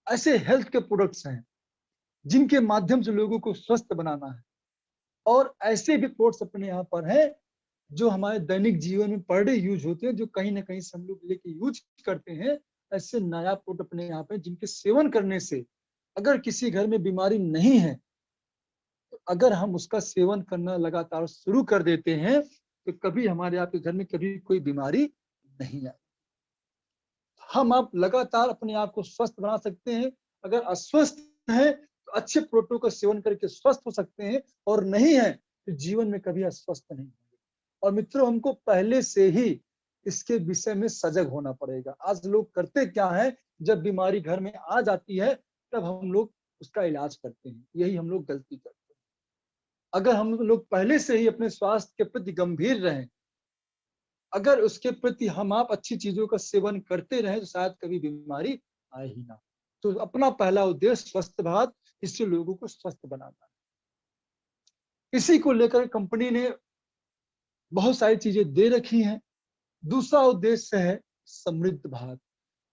ऐसे हेल्थ के प्रोडक्ट्स हैं जिनके माध्यम से लोगों को स्वस्थ बनाना है। और ऐसे भी प्रोडक्ट्स अपने यहाँ पर हैं जो हमारे दैनिक जीवन में पर डे यूज होते हैं, जो कहीं ना कहीं से हम लोग लेके यूज करते हैं। ऐसे नया प्रोडक्ट अपने यहाँ पे जिनके सेवन करने से अगर किसी घर में बीमारी नहीं है, तो अगर हम उसका सेवन करना लगातार शुरू कर देते हैं, तो कभी हमारे आपके घर में कभी कोई बीमारी नहीं आए। हम आप लगातार अपने आप को स्वस्थ बना सकते हैं। अगर अस्वस्थ है तो अच्छे प्रोटीन का सेवन करके स्वस्थ हो सकते हैं, और नहीं है तो जीवन में कभी अस्वस्थ नहीं होंगे। और मित्रों, हमको पहले से ही इसके विषय में सजग होना पड़ेगा। आज लोग करते क्या है, जब बीमारी घर में आ जाती है तब हम लोग उसका इलाज करते हैं, यही हम लोग गलती करते हैं। अगर हम लोग पहले से ही अपने स्वास्थ्य के प्रति गंभीर रहें, अगर उसके प्रति हम आप अच्छी चीजों का सेवन करते रहे, तो शायद कभी बीमारी आए ही ना। तो अपना पहला उद्देश्य स्वस्थ भारत, इससे लोगों को स्वस्थ बनाना है। इसी को लेकर कंपनी ने बहुत सारी चीजें दे रखी हैं। दूसरा उद्देश्य है समृद्ध भारत,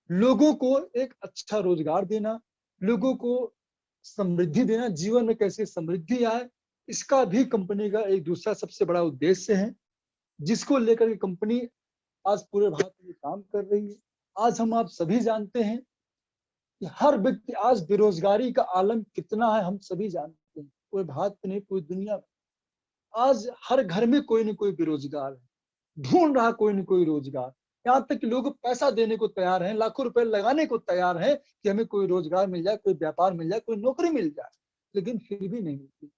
लोगों को एक अच्छा रोजगार देना, लोगों को समृद्धि देना, जीवन में कैसे समृद्धि आए, इसका भी कंपनी का एक दूसरा सबसे बड़ा उद्देश्य है, जिसको लेकर के कंपनी आज पूरे भारत में काम कर रही है। आज हम आप सभी जानते हैं कि हर व्यक्ति, आज बेरोजगारी का आलम कितना है हम सभी जानते हैं, पूरे भारत में नहीं पूरी दुनिया में। आज हर घर में कोई न कोई बेरोजगार है, ढूंढ रहा कोई न कोई रोजगार। यहाँ तक कि लोग पैसा देने को तैयार हैं, लाखों रुपए लगाने को तैयार हैं कि हमें कोई रोजगार मिल जाए, कोई व्यापार मिल जाए, कोई नौकरी मिल जाए, लेकिन फिर भी नहीं मिलती।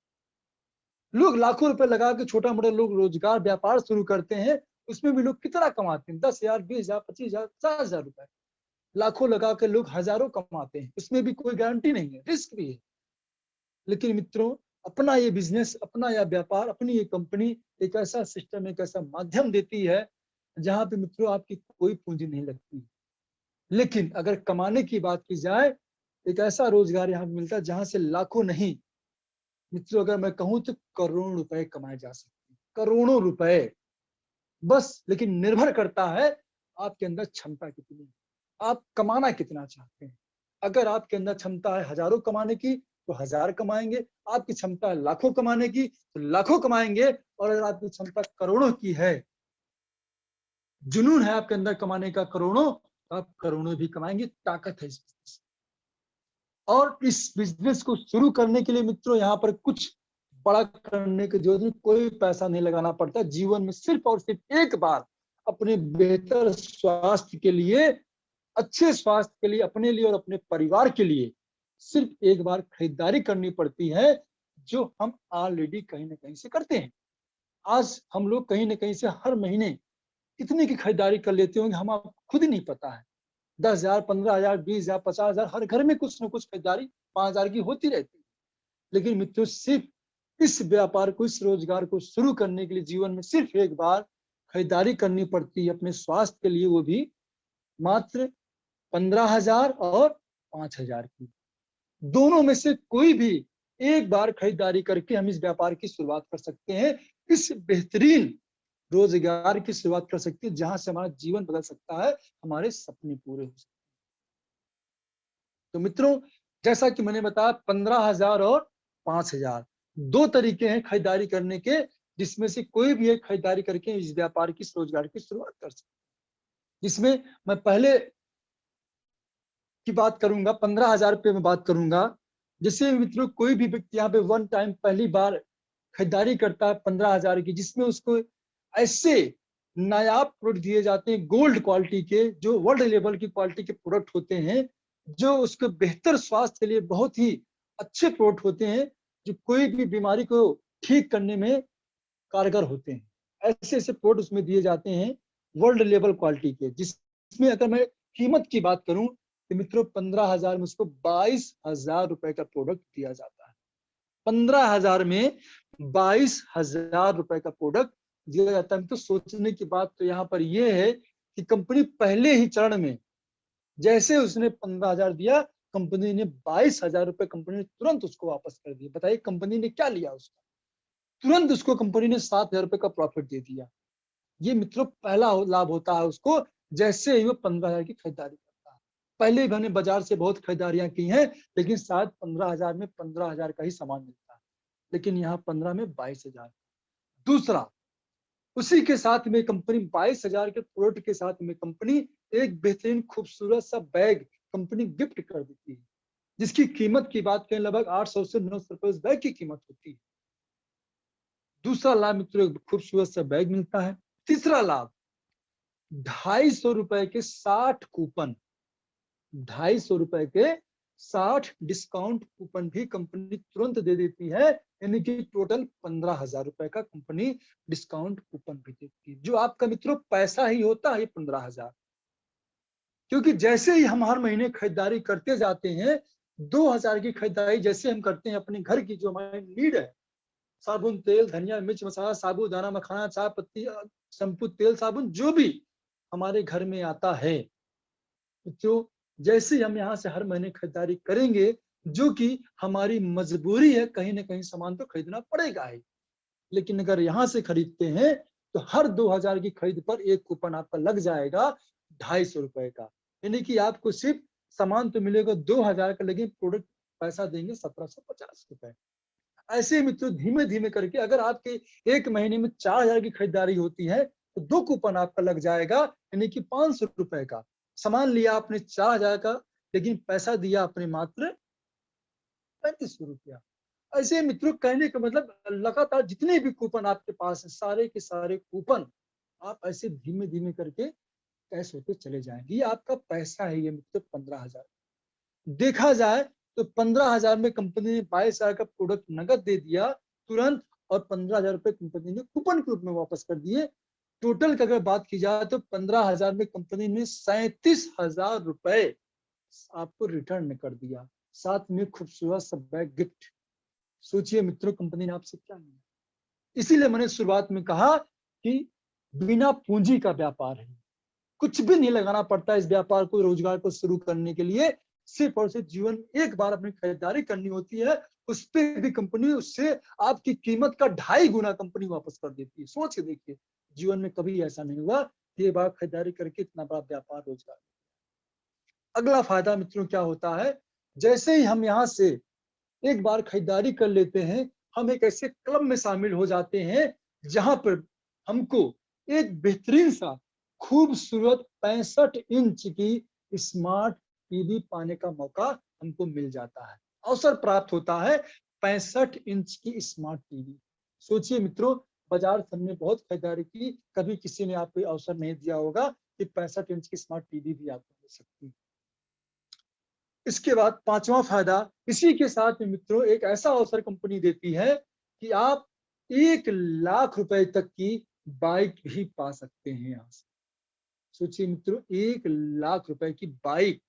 लोग लाखों रुपए लगा के छोटा मोटा लोग रोजगार व्यापार शुरू करते हैं, उसमें भी लोग कितना कमाते हैं, 10,000, 20,000, 25,000, 50,000 रुपए लाखों लगा के लोग हजारों कमाते हैं, उसमें भी कोई गारंटी नहीं है, रिस्क भी है। लेकिन मित्रों, अपना ये बिजनेस, अपना यह व्यापार, अपनी ये कंपनी एक ऐसा सिस्टम, एक ऐसा माध्यम देती है जहां पे मित्रों आपकी कोई पूंजी नहीं लगती। लेकिन अगर कमाने की बात की जाए, एक ऐसा रोजगार यहाँ मिलता है जहां से लाखों नहीं मित्रों, अगर मैं कहूँ तो करोड़ों रुपए कमाए जा सकते हैं, करोड़ों रुपए बस। लेकिन निर्भर करता है आपके अंदर क्षमता कितनी है, आप कमाना कितना चाहते हैं। अगर आपके अंदर क्षमता है हजारों कमाने की तो हजार कमाएंगे, आपकी क्षमता है लाखों कमाने की तो लाखों कमाएंगे, और अगर आपकी क्षमता करोड़ों की है, जुनून है आपके अंदर कमाने का करोड़ों, तो आप करोड़ों भी कमाएंगे, ताकत है इस बिजनेस। और इस बिजनेस को शुरू करने के लिए मित्रों यहाँ पर कुछ बड़ा करने की जरूरत नहीं, कोई पैसा नहीं लगाना पड़ता। जीवन में सिर्फ और सिर्फ एक बार अपने बेहतर स्वास्थ्य के लिए, अच्छे स्वास्थ्य के लिए, अपने लिए और अपने परिवार के लिए सिर्फ एक बार खरीदारी करनी पड़ती है, जो हम ऑलरेडी कहीं ना कहीं से करते हैं। आज हम लोग कहीं ना कहीं से हर महीने कितने की खरीदारी कर लेते होंगे, हम आपको खुद ही नहीं पता है। 10,000, 15,000, 20,000, 50,000, हर घर में कुछ न कुछ खरीदारी 5,000 की होती रहती है। लेकिन मित्रों, सिर्फ इस व्यापार को, इस रोजगार को शुरू करने के लिए जीवन में सिर्फ एक बार खरीदारी करनी पड़ती है अपने स्वास्थ्य के लिए, वो भी मात्र 15,000 और 5,000 की। दोनों में से कोई भी एक बार खरीदारी करके हम इस व्यापार की शुरुआत कर सकते हैं, इस बेहतरीन रोजगार की शुरुआत कर सकते हैं, जहां से हमारा जीवन बदल सकता है, हमारे सपने पूरे हो सकते हैं। तो मित्रों, जैसा कि मैंने बताया 15,000 और 5,000 दो तरीके हैं खरीदारी करने के, जिसमें से कोई भी एक खरीदारी करके इस व्यापार की, इस रोजगार की शुरुआत कर सकते हैं। जिसमें मैं पहले की बात करूंगा, 15,000 रुपये में बात करूंगा। जैसे मित्रों, कोई भी व्यक्ति यहाँ पे वन टाइम पहली बार खरीदारी करता है 15,000 की, जिसमें उसको ऐसे नायाब प्रोडक्ट दिए जाते हैं, गोल्ड क्वालिटी के, जो वर्ल्ड लेवल की क्वालिटी के प्रोडक्ट होते हैं, जो उसके बेहतर स्वास्थ्य के लिए बहुत ही अच्छे प्रोडक्ट होते हैं, जो कोई भी बीमारी को ठीक करने में कारगर होते हैं। ऐसे ऐसे प्रोडक्ट उसमें दिए जाते हैं वर्ल्ड लेवल क्वालिटी के, जिसमें अगर मैं कीमत की बात करूं तो मित्रों 15,000 में उसको 22,000 रुपए का प्रोडक्ट दिया जाता है। 15,000 में 22,000 रुपए का प्रोडक्ट दिया जाता है। तो सोचने की बात तो यहाँ पर यह है कि कंपनी पहले ही चरण में, जैसे उसने 15,000 दिया, कंपनी ने 22,000 रुपए कंपनी ने तुरंत उसको वापस कर दिया। बताइए कंपनी ने क्या लिया उसका, तुरंत उसको कंपनी ने 7,000 रुपए का प्रॉफिट दे दिया। ये मित्रों पहला लाभ होता है उसको, जैसे ही वो 15,000 की खरीदारी करता है। पहले मैंने बाजार से बहुत खरीदारियां की हैं, लेकिन शायद 15,000 में 15,000 का ही सामान मिलता है, लेकिन यहाँ 15 में 22,000। दूसरा, उसी के साथ में कंपनी 22,000 के प्रोडक्ट के साथ में कंपनी एक बेहतरीन खूबसूरत सा बैग कंपनी गिफ्ट कर देती है, जिसकी कीमत की बात करें लगभग 800 से 900 रुपए उस बैग की कीमत होती है। दूसरा लाभ मित्रों, एक खूबसूरत सा बैग मिलता है। तीसरा लाभ, 250 रुपए के 60 कूपन, 250 रुपए के 60 डिस्काउंट कूपन भी कंपनी तुरंत दे देती है। यानी कि टोटल 15,000 रुपए का कंपनी डिस्काउंट कूपन भी देती है, जो आपका मित्रों पैसा ही होता है 15,000। क्योंकि जैसे ही हम हर महीने खरीदारी करते जाते हैं, 2,000 की खरीदारी जैसे हम करते हैं अपने घर की, जो हमारी नीड है, साबुन, तेल, धनिया, मिर्च, मसाला, साबुदाना, मखाना, चाय पत्ती, शैम्पू, तेल, साबुन, जो भी हमारे घर में आता है, तो जैसे हम यहाँ से हर महीने खरीदारी करेंगे, जो कि हमारी मजबूरी है, कहीं ना कहीं सामान तो खरीदना पड़ेगा ही। लेकिन अगर यहाँ से खरीदते हैं तो हर 2000 की खरीद पर एक कूपन आपका लग जाएगा 250 रुपए का। यानी कि आपको सिर्फ सामान तो मिलेगा 2000 का, लेकिन प्रोडक्ट पैसा देंगे 1750 रुपए। ऐसे ही मित्रों धीमे धीमे करके अगर आपके एक महीने में 4000 की खरीदारी होती है तो 2 कूपन आपका लग जाएगा, यानी कि 500 रुपए का। सामान लिया आपने 4000 का, लेकिन पैसा दिया आपने मात्र 3500 रुपया। ऐसे मित्रों कहने का मतलब लगातार जितने भी कूपन आपके पास है, सारे के सारे कूपन आप ऐसे धीमे धीमे करके कैश होते चले जाएंगे। ये आपका पैसा है ये मित्रों 15,000। देखा जाए तो 15,000 में कंपनी ने 22,000 का प्रोडक्ट नगद दे दिया तुरंत, और 15,000 रुपए कंपनी ने कूपन के रूप में वापस कर दिए। टोटल की अगर बात की जाए तो 15,000 में कंपनी ने 37,000 रुपए आपको रिटर्न कर दिया, साथ में खूबसूरत सा बैग गिफ्ट। सोचिए मित्रों कंपनी ने आपसे क्या लिया। इसीलिए मैंने शुरुआत में कहा कि बिना पूंजी का व्यापार है, कुछ भी नहीं लगाना पड़ता इस व्यापार को, रोजगार को शुरू करने के लिए। सिर्फ और सिर्फ जीवन में एक बार अपनी खरीदारी करनी होती है, उस पर भी कंपनी उससे आपकी कीमत का 2.5 गुना कंपनी वापस कर देती है। सोच के देखिए, जीवन में कभी ऐसा नहीं हुआ कि एक बार खरीदारी करके इतना बड़ा व्यापार रोजगार। अगला फायदा मित्रों क्या होता है, जैसे ही हम यहाँ से एक बार खरीदारी कर लेते हैं, हम एक ऐसे क्लब में शामिल हो जाते हैं जहां पर हमको एक बेहतरीन सा खूबसूरत 65 इंच की स्मार्ट टीवी पाने का मौका हमको मिल जाता है, अवसर प्राप्त होता है 65 इंच की स्मार्ट टीवी। सोचिए मित्रों, बाजार से हमने बहुत खरीदारी की, कभी किसी ने आपको अवसर नहीं दिया होगा कि 65 इंच की स्मार्ट टीवी भी आपको मिल सकती है। इसके बाद पांचवा फायदा, इसी के साथ में मित्रों एक ऐसा अवसर कंपनी देती है कि आप 1 लाख रुपए तक की बाइक भी पा सकते हैं यहाँ से। सोचिए मित्रों 1 लाख रुपए की बाइक।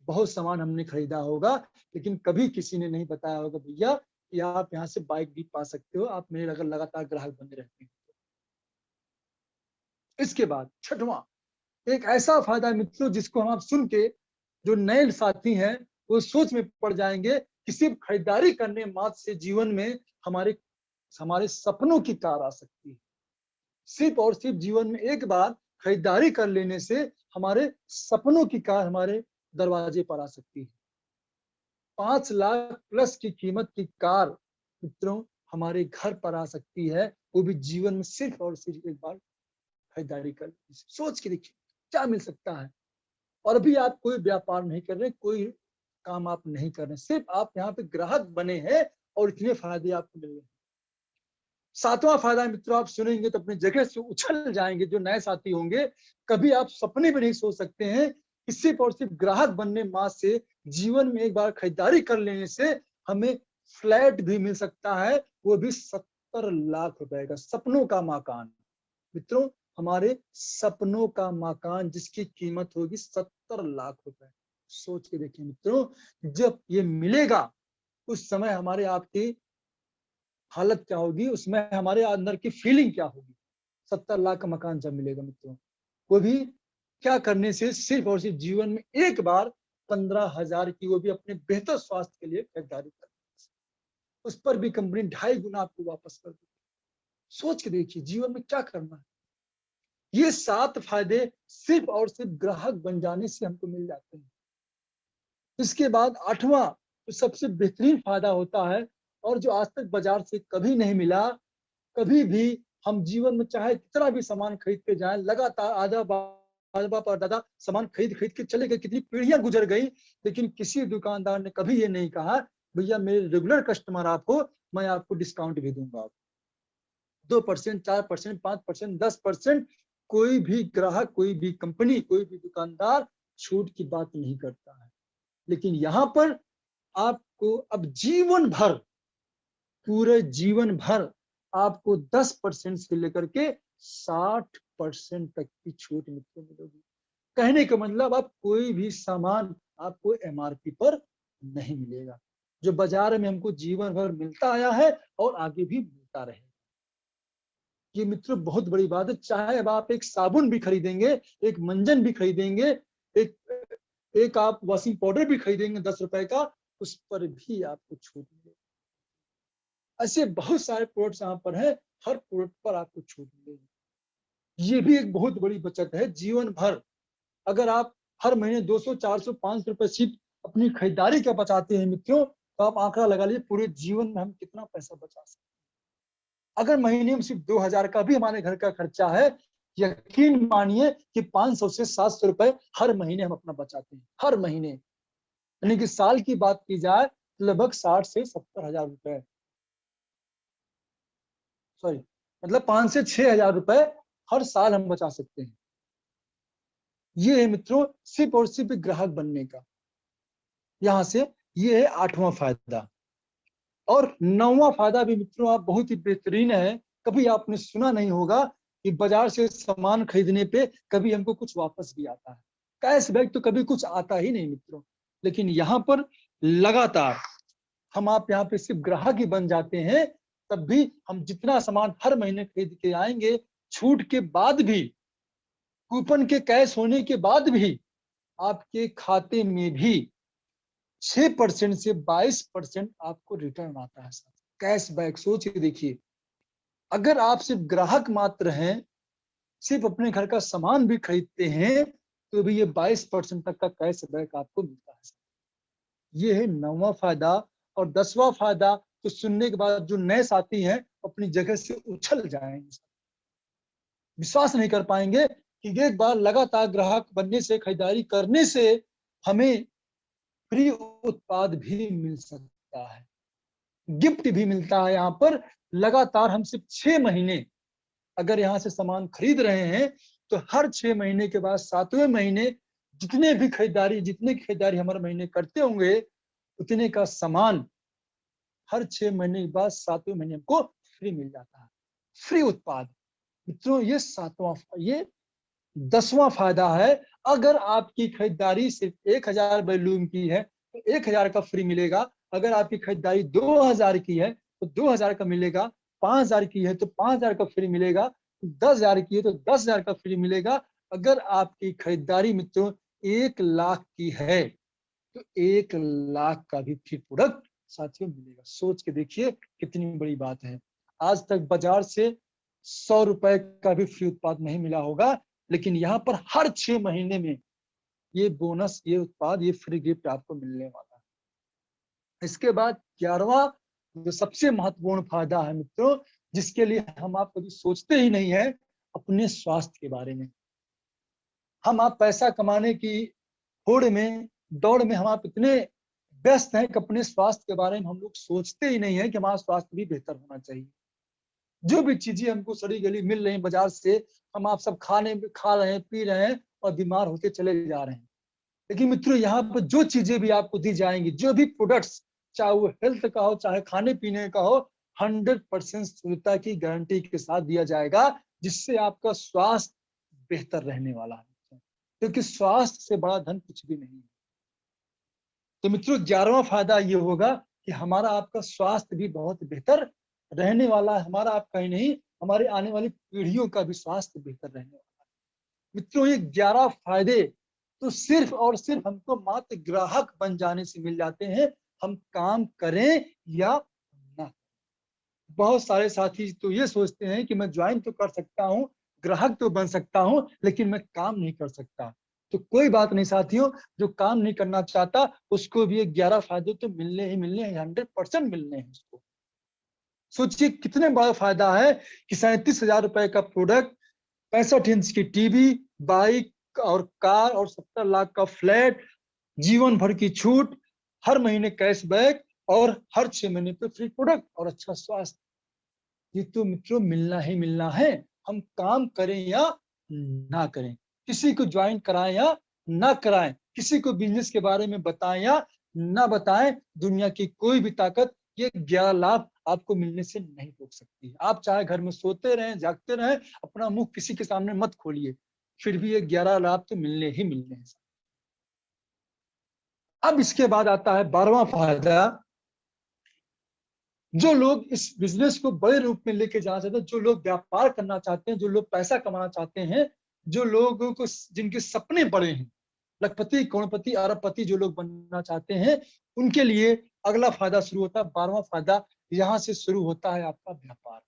बहुत सामान हमने खरीदा होगा, लेकिन कभी किसी ने नहीं बताया होगा भैया कि आप यहाँ से बाइक भी पा सकते हो, आप मेरे अगर लगातार ग्राहक बने रहते हैं। इसके बाद छठवां एक ऐसा फायदा है मित्रों जिसको हम आप सुन के जो नए साथी हैं वो सोच में पड़ जाएंगे कि सिर्फ खरीदारी करने मात्र से जीवन में हमारे हमारे सपनों की कार आ सकती है। सिर्फ और सिर्फ जीवन में एक बार खरीदारी कर लेने से हमारे सपनों की कार हमारे दरवाजे पर आ सकती है। 5 लाख प्लस की कीमत की कार मित्रों हमारे घर पर आ सकती है, वो भी जीवन में सिर्फ और सिर्फ एक बार खरीदारी कर। सोच के देखिए क्या मिल सकता है। और अभी आप कोई व्यापार नहीं कर रहे, कोई काम आप नहीं कर रहे, सिर्फ आप यहाँ पे ग्राहक बने हैं और इतने फायदे आपको मिल रहे हैं। सातवां फायदा मित्रों आप सुनेंगे तो अपनी जगह से उछल जाएंगे, जो नए साथी होंगे कभी आप सपने में नहीं सोच सकते हैं कि सिर्फ और सिर्फ ग्राहक बनने मात्र से जीवन में एक बार खरीदारी कर लेने से हमें फ्लैट भी मिल सकता है, वो भी 70 लाख रुपए का सपनों का मकान। मित्रों हमारे सपनों का मकान जिसकी कीमत होगी 70 लाख रुपए। सोच के देखिए मित्रों, जब ये मिलेगा उस समय हमारे आपकी हालत क्या होगी, उसमें हमारे अंदर की फीलिंग क्या होगी। 70 लाख का मकान जब मिलेगा मित्रों, वो भी क्या करने से, सिर्फ और सिर्फ जीवन में एक बार 15,000 की, वो भी अपने बेहतर स्वास्थ्य के लिए खरीदारी करने से, उस पर भी कंपनी 2.5 गुना आपको वापस कर देगी। सोच के देखिए जीवन में क्या करना है। ये 7 फायदे सिर्फ और सिर्फ ग्राहक बन जाने से हमको मिल जाते हैं। इसके बाद 8वां जो सबसे बेहतरीन फायदा होता है और जो आज तक बाजार से कभी नहीं मिला, कभी भी हम जीवन में चाहे कितना भी सामान खरीद के जाएं, लगातार आधा बाप और दादा सामान खरीद खरीद के चले गए, कितनी पीढ़ियां गुजर गई, लेकिन किसी दुकानदार ने कभी ये नहीं कहा भैया मेरे रेगुलर कस्टमर आप हो, मैं आपको डिस्काउंट भी दूंगा। 2%, 4%, 5%, 10%, कोई भी ग्राहक, कोई भी कंपनी, कोई भी दुकानदार छूट की बात नहीं करता है। लेकिन यहाँ पर आपको अब जीवन भर, पूरे जीवन भर आपको 10% से लेकर के 60% तक की छूट मित्रों मिलेगी। कहने का मतलब आप कोई भी सामान आपको एमआरपी पर नहीं मिलेगा, जो बाजार में हमको जीवन भर मिलता आया है और आगे भी मिलता रहेगा। ये मित्रों बहुत बड़ी बात है। चाहे अब आप एक साबुन भी खरीदेंगे, एक मंजन भी खरीदेंगे, एक एक आप वॉशिंग पाउडर भी खरीदेंगे 10 रुपए का, उस पर भी आपको छूट मिलेगी। ऐसे बहुत सारे प्रोडक्ट्स यहाँ पर है, हर प्रोडक्ट पर आपको छूट मिलेगी। ये भी एक बहुत बड़ी बचत है जीवन भर। अगर आप हर महीने 200, 400, 500 रुपए सिर्फ अपनी खरीदारी का बचाते हैं मित्रों, तो आप आंकड़ा लगा लीजिए पूरे जीवन में हम कितना पैसा बचा सकते हैं। अगर महीने में सिर्फ 2000 का भी हमारे घर का खर्चा है, यकीन मानिए कि 500 से 700 रुपए हर महीने हम अपना बचाते हैं, हर महीने। यानी कि साल की बात की जाए तो लगभग 60 से 70 हजार रुपए, सॉरी, मतलब 5 से 6 हजार रुपए हर साल हम बचा सकते हैं। ये है मित्रों सिर्फ और सिर्फ ग्राहक बनने का। यहां से ये है 8वां फायदा। और 9वां फायदा भी मित्रों आप बहुत ही बेहतरीन है। कभी आपने सुना नहीं होगा कि बाजार से सामान खरीदने पे कभी हमको कुछ वापस भी आता है। कैशबैक तो कभी कुछ आता ही नहीं मित्रों। लेकिन यहाँ पर लगातार हम आप यहाँ पे सिर्फ ग्राहक ही बन जाते हैं, तब भी हम जितना सामान हर महीने खरीद के आएंगे, छूट के बाद भी, कूपन के कैश होने के बाद भी, आपके खाते में भी 6% से 22% आपको रिटर्न आता है। कैशबैक सोच के देखिए, अगर आप सिर्फ ग्राहक मात्र हैं, सिर्फ अपने घर का सामान भी खरीदते हैं, तो भी ये 22% तक का कैशबैक आपको मिलता है। ये है 9वां फायदा। और 10वां फायदा तो सुनने के बाद जो नए साथी हैं अपनी जगह से उछल जाएंगे, विश्वास नहीं कर पाएंगे कि एक बार लगातार ग्राहक बनने से, खरीदारी करने से हमें फ्री उत्पाद भी मिल सकता है, गिफ्ट भी मिलता है। यहाँ पर लगातार हम सिर्फ 6 महीने अगर यहाँ से सामान खरीद रहे हैं, तो हर 6 महीने के बाद 7वें महीने जितने की खरीदारी हमारे महीने करते होंगे, उतने का सामान हर 6 महीने के बाद 7वें महीने हमको फ्री मिल जाता है, फ्री उत्पाद। मित्रों ये 10वां फायदा है। अगर आपकी खरीदारी सिर्फ 1000 वॉल्यूम की है तो 1000 का फ्री मिलेगा। अगर आपकी खरीदारी 2000 की है तो 2000 का मिलेगा। 5000 की है तो 5000 का फ्री मिलेगा। 10,000 की है तो 10,000 का फ्री मिलेगा। अगर आपकी खरीदारी मित्रों 1,00,000 की है तो 1,00,000 का भी फ्री प्रोडक्ट साथियों मिलेगा। सोच के देखिए कितनी बड़ी बात है। आज तक बाजार से 100 रुपए का भी फ्री उत्पाद नहीं मिला होगा, लेकिन यहाँ पर हर 6 महीने में ये बोनस, ये उत्पाद, ये फ्री गिफ्ट आपको मिलने वाला है। इसके बाद 11वां जो सबसे महत्वपूर्ण फायदा है मित्रों, जिसके लिए हम आप कभी सोचते ही नहीं है, अपने स्वास्थ्य के बारे में। हम आप पैसा कमाने की होड़ में, दौड़ में हम आप इतने व्यस्त हैं कि अपने स्वास्थ्य के बारे में हम लोग सोचते ही नहीं है कि हमारा स्वास्थ्य भी बेहतर होना चाहिए। जो भी चीजें हमको सड़ी गली मिल रही बाजार से, हम आप सब खा रहे हैं, पी रहे हैं और बीमार होते चले जा रहे हैं। लेकिन मित्रों यहाँ पर जो चीजें भी आपको दी जाएंगी, जो भी प्रोडक्ट्स, चाहे वो हेल्थ का हो चाहे खाने पीने का हो, 100% शुद्धता की गारंटी के साथ दिया जाएगा, जिससे आपका स्वास्थ्य बेहतर रहने वाला है। क्योंकि स्वास्थ्य से बड़ा धन कुछ भी नहीं है। तो मित्रों 11वां फायदा ये होगा कि हमारा आपका स्वास्थ्य भी बहुत बेहतर रहने वाला है। हमारा आपका ही नहीं, हमारे आने वाली पीढ़ियों का भी स्वास्थ्य बेहतर रहने वाला है। मित्रों ये 11 फायदे तो सिर्फ और सिर्फ हमको मात्र ग्राहक बन जाने से मिल जाते हैं, हम काम करें या ना। बहुत सारे साथी तो ये सोचते हैं कि मैं ज्वाइन तो कर सकता हूँ, ग्राहक तो बन सकता हूँ, लेकिन मैं काम नहीं कर सकता। तो कोई बात नहीं साथियों, जो काम नहीं करना चाहता उसको भी 11 फायदे तो मिलने ही मिलने हैं, 100% मिलने हैं उसको। सोचिए कितने बड़ा फायदा है कि 37,000 रुपए का प्रोडक्ट, 65 इंच की टीवी, बाइक और कार और 70 लाख का फ्लैट, जीवन भर की छूट, हर महीने कैशबैक और हर 6 महीने पे फ्री प्रोडक्ट और अच्छा स्वास्थ्य। ये तो मित्रों मिलना ही मिलना है, हम काम करें या ना करें, किसी को ज्वाइन कराएं या ना कराएं, किसी को बिजनेस के बारे में बताएं या ना बताएं, दुनिया की कोई भी ताकत ये 11 लाभ आपको मिलने से नहीं रोक सकती। आप चाहे घर में सोते रहें, जागते रहें, अपना मुंह किसी के सामने मत खोलिए, फिर भी ये 11 लाभ तो मिलने ही मिलने हैं। अब इसके बाद आता है 12वां फायदा। जो लोग इस बिजनेस को बड़े रूप में लेके जाना चाहते हैं, जो लोग व्यापार करना चाहते हैं, जो लोग पैसा कमाना चाहते हैं, जो लोगों को जिनके सपने बड़े हैं, लखपति, करोड़पति, अरबपति जो लोग बनना चाहते हैं, उनके लिए अगला फायदा शुरू होता है। 12वां फायदा यहां से शुरू होता है आपका व्यापार।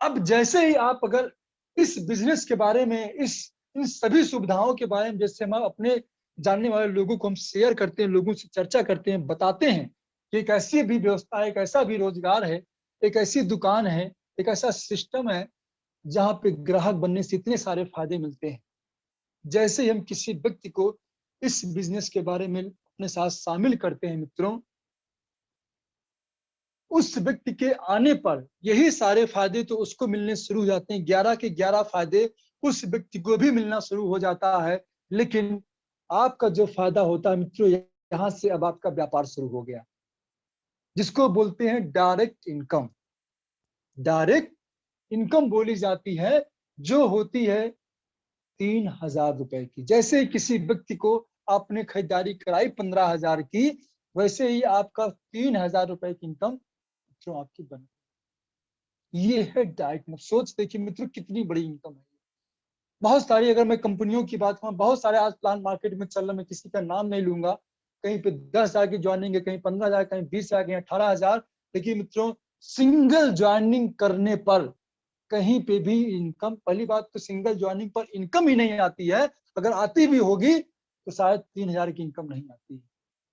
अब जैसे ही आप अगर इस बिजनेस के बारे में, इन सभी सुविधाओं के बारे में जैसे हम अपने जानने वाले लोगों को हम शेयर करते हैं, लोगों से चर्चा करते हैं, बताते हैं कि एक ऐसी भी व्यवस्था, एक ऐसा भी रोजगार है, एक ऐसी दुकान है, एक ऐसा सिस्टम है जहां पे ग्राहक बनने से इतने सारे फायदे मिलते हैं। जैसे ही हम किसी व्यक्ति को इस बिजनेस के बारे में अपने साथ शामिल करते हैं मित्रों, उस व्यक्ति के आने पर यही सारे फायदे तो उसको मिलने शुरू हो जाते हैं, 11 के 11 फायदे उस व्यक्ति को भी मिलना शुरू हो जाता है। लेकिन आपका जो फायदा होता है मित्रों, यहाँ से अब आपका व्यापार शुरू हो गया, जिसको बोलते हैं डायरेक्ट इनकम। डायरेक्ट इनकम बोली जाती है जो होती है 3,000 रुपए की। जैसे ही किसी व्यक्ति को आपने खरीदारी कराई 15,000 की, वैसे ही आपका 3,000 रुपए की इनकम मित्रों आपकी बन। ये है डायरेक्ट इनकम। सोच देखिए मित्रों कितनी बड़ी इनकम है। बहुत सारी, अगर मैं कंपनियों की बात करूं, बहुत सारे आज प्लान मार्केट में चल रहे, मैं किसी का नाम नहीं लूंगा। कहीं पे 10,000 की ज्वाइनिंग है, कहीं 15,000, कहीं 20,000, कहीं 18,000। लेकिन मित्रों सिंगल ज्वाइनिंग करने पर कहीं पे भी इनकम, पहली बात तो सिंगल ज्वाइनिंग पर इनकम ही नहीं आती है। अगर आती भी होगी तो शायद 3,000 की इनकम नहीं आती है।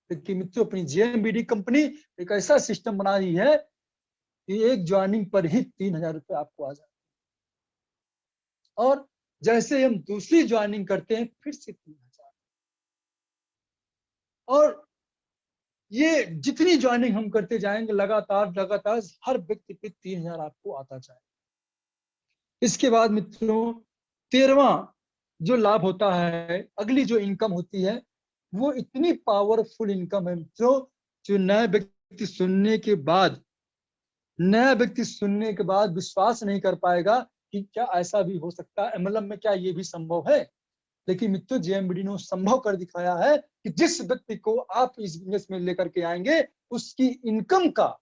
क्योंकि मित्रों अपनी जेएमबीडी कंपनी एक ऐसा सिस्टम बना रही है कि एक ज्वाइनिंग पर ही 3,000 रुपए आपको आ जाए, और जैसे हम दूसरी ज्वाइनिंग करते हैं फिर से 3,000। और ये जितनी ज्वाइनिंग हम करते जाएंगे लगातार लगातार हर व्यक्ति पे 3,000 आपको आता जाए। इसके बाद मित्रों 13वां जो लाभ होता है, अगली जो इनकम होती है, वो इतनी पावरफुल इनकम है मित्रों, जो नया व्यक्ति सुनने के बाद विश्वास नहीं कर पाएगा कि क्या ऐसा भी हो सकता है, एमएलएम में क्या ये भी संभव है। लेकिन मित्रों जेएमबीडी ने संभव कर दिखाया है कि जिस व्यक्ति को आप इस बिजनेस में लेकर के आएंगे, उसकी इनकम का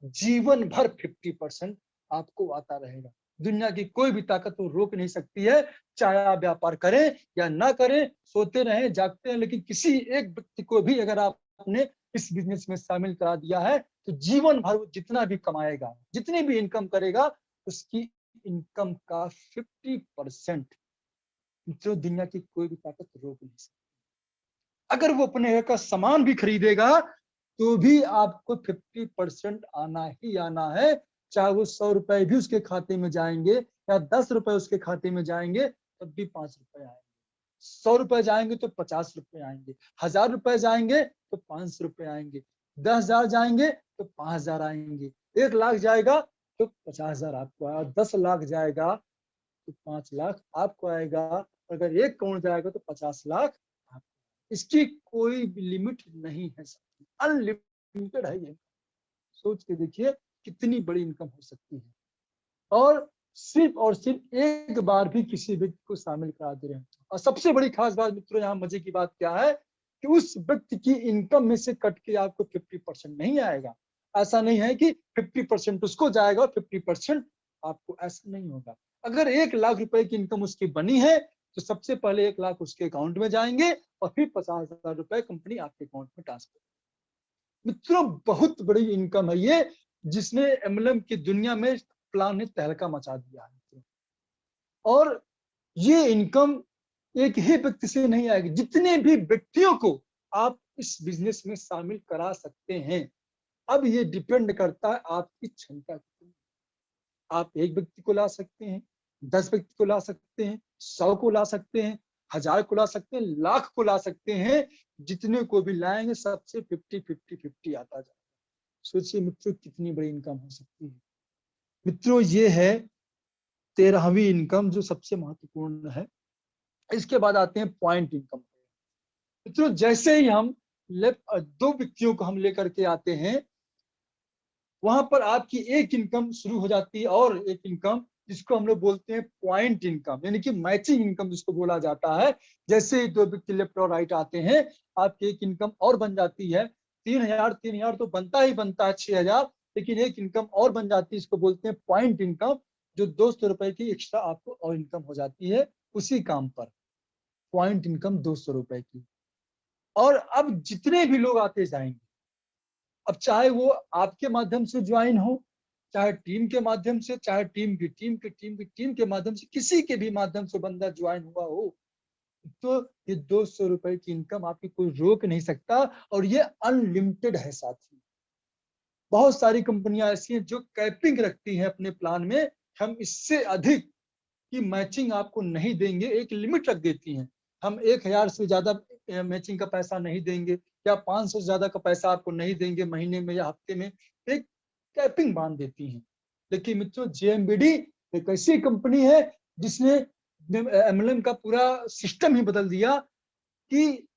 जीवन भर 50% आपको आता रहेगा। दुनिया की कोई भी ताकत वो रोक नहीं सकती है, चाहे आप व्यापार करें या ना करें, सोते रहें जागते हैं, लेकिन किसी एक व्यक्ति को भी अगर आपने इस बिजनेस में शामिल करा दिया है तो जीवन भर वो जितना भी कमाएगा, जितनी भी इनकम करेगा, उसकी इनकम का 50% जो दुनिया की कोई भी ताकत रोक नहीं सकती। अगर वो अपने का सामान भी खरीदेगा तो भी आपको 50% आना ही आना है। चाहे वो 100 रुपए भी उसके खाते में जाएंगे या 10 रुपए उसके खाते में जाएंगे, तब भी 5 रुपए आएंगे। 100 रुपए जाएंगे तो 50 रुपए आएंगे, 1,000 रुपए जाएंगे तो 500 रुपए आएंगे, 10,000 जाएंगे तो 5,000 आएंगे, 1,00,000 जाएगा तो 50,000 आपको आएगा, 10 लाख जाएगा तो 5 लाख आपको आएगा, अगर 1 करोड़ जाएगा तो 50 लाख आपको। इसकी कोई लिमिट नहीं है, अनलिमिटेड है ये। सोच के देखिए कितनी बड़ी इनकम हो सकती है, और सिर्फ एक बार भी किसी व्यक्ति को शामिल करा दे रहे हैं। और सबसे बड़ी खास बात मित्रों, यहाँ मजे की बात क्या है कि उस व्यक्ति की इनकम में से कट के आपको 50% नहीं आएगा। ऐसा नहीं है कि 50% उसको जाएगा और 50% आपको, ऐसा नहीं होगा। अगर 1,00,000 रुपए की इनकम उसकी बनी है तो सबसे पहले 1,00,000 उसके अकाउंट में जाएंगे और फिर 50,000 रुपए कंपनी आपके अकाउंट में ट्रांसफर। मित्रों बहुत बड़ी इनकम है ये, जिसने एमएलएम की दुनिया में प्लान ने तहलका मचा दिया है। और ये इनकम एक ही व्यक्ति से नहीं आएगी, जितने भी व्यक्तियों को आप इस बिजनेस में शामिल करा सकते हैं। अब ये डिपेंड करता है आपकी क्षमता कितनी। आप एक व्यक्ति को ला सकते हैं, 10 व्यक्ति को ला सकते हैं, 100 को ला सकते हैं, 1,000 को ला सकते हैं, लाख को ला सकते हैं। जितने को भी लाएंगे सबसे 50-50-50 आता जाए। सोचिए मित्रों कितनी बड़ी इनकम हो सकती है। मित्रों ये है 13वीं इनकम जो सबसे महत्वपूर्ण है। इसके बाद आते हैं पॉइंट इनकम। मित्रों जैसे ही हम दो व्यक्तियों को हम लेकर के आते हैं, वहां पर आपकी एक इनकम शुरू हो जाती है, और एक इनकम जिसको हम लोग बोलते हैं पॉइंट इनकम, यानी कि मैचिंग इनकम जिसको बोला जाता है। जैसे ही दो व्यक्ति लेफ्ट और राइट आते हैं, आपकी एक इनकम और बन जाती है। 3,000 तो बनता ही बनता है 6,000, लेकिन एक इनकम और बन जाती है, इसको बोलते हैं पॉइंट इनकम, जो 200 रुपए की एक्स्ट्रा आपको और इनकम हो जाती है उसी काम पर। पॉइंट इनकम 200 रुपए की। और अब जितने भी लोग आते जाएंगे, अब चाहे वो आपके माध्यम से ज्वाइन हो चाहे टीम के माध्यम से, चाहे टीम के माध्यम से, किसी के भी माध्यम से बंदा ज्वाइन हुआ हो, तो ये 200 रुपए की इनकम आपकी कोई रोक नहीं सकता, और ये अनलिमिटेड है साथी। बहुत सारी कंपनियां ऐसी हैं जो कैपिंग रखती हैं अपने प्लान में, हम इससे अधिक की मैचिंग आपको नहीं देंगे, एक लिमिट रख देती हैं। हम 1000 से ज्यादा मैचिंग का पैसा नहीं देंगे, या 500 से ज्यादा का पैसा आपको नहीं देंगे महीने में या हफ्ते में, एक कैपिंग बांध देती हैं। लेकिन मित्रों, जेएमबीडी एक ऐसी कंपनी है जिसने एमएलएम का पूरा सिस्टम ही बदल दिया, कि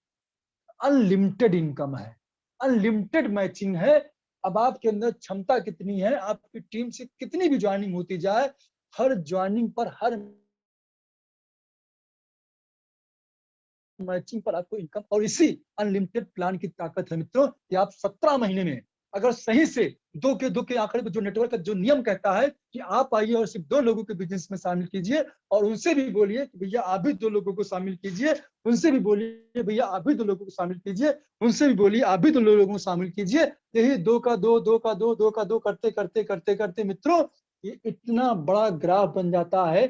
अनलिमिटेड इनकम है, अनलिमिटेड मैचिंग है। अब आपके अंदर क्षमता कितनी है, आपकी टीम से कितनी भी ज्वाइनिंग होती जाए, हर ज्वाइनिंग पर, हर मैचिंग पर आपको इनकम। और इसी अनलिमिटेड प्लान की ताकत है मित्रों, कि आप 17 महीने में अगर सही से दो के आंकड़े पर, जो नेटवर्क का जो नियम कहता है कि आप आइए और सिर्फ 2 लोगों के बिजनेस में शामिल कीजिए, और उनसे भी बोलिए कि भैया आप भी 2 लोगों को शामिल कीजिए, उनसे भी बोलिए भैया आप भी 2 लोगों को शामिल कीजिए, उनसे भी बोलिए आप भी 2 लोगों को शामिल कीजिए। यही 2 का 2, 2 का 2, 2 का 2 करते करते करते करते मित्रों, ये इतना बड़ा ग्राफ बन जाता है,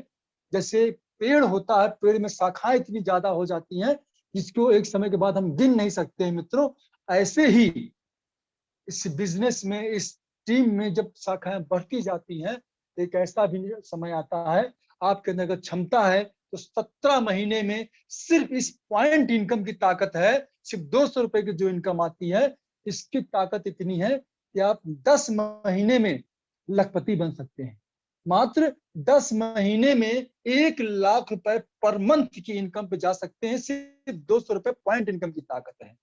जैसे पेड़ होता है, पेड़ में शाखाएं इतनी ज्यादा हो जाती हैं जिसको एक समय के बाद हम गिन नहीं सकते हैं मित्रों। ऐसे ही इस बिजनेस में, इस टीम में जब शाखाएं बढ़ती जाती हैं, एक ऐसा भी समय आता है, आपके अंदर अगर क्षमता है तो 17 महीने में सिर्फ इस पॉइंट इनकम की ताकत है, सिर्फ 200 रुपए की जो इनकम आती है, इसकी ताकत इतनी है कि आप 10 महीने में लखपति बन सकते हैं। मात्र 10 महीने में 1 लाख रुपए पर मंथ की इनकम पे जा सकते हैं, सिर्फ 200 रुपए पॉइंट इनकम की ताकत है।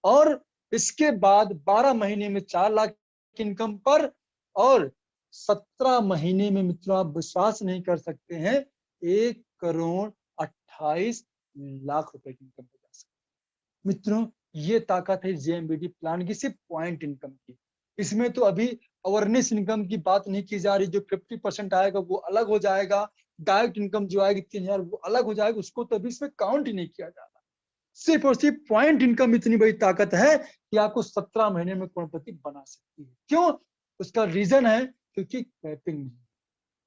और इसके बाद 12 महीने में 4 लाख इनकम पर, और 17 महीने में मित्रों आप विश्वास नहीं कर सकते हैं, 1,28,00,000 रुपए की इनकम हो जा सकती है। मित्रों, ये ताकत है जेएमबीडी प्लान की, सिर्फ पॉइंट इनकम की। इसमें तो अभी अवेयरनेस इनकम की बात नहीं की जा रही, जो 50% आएगा वो अलग हो जाएगा, डायरेक्ट इनकम जो आएगी 3,000 वो अलग हो जाएगा, उसको तो अभी इसमें काउंट ही नहीं किया जा रहा। सिर्फ और सिर्फ पॉइंट इनकम इतनी बड़ी ताकत है कि आपको 17 महीने में करोड़पति बना सकती है। क्यों? उसका रीजन है क्योंकि कैपिंग नहीं,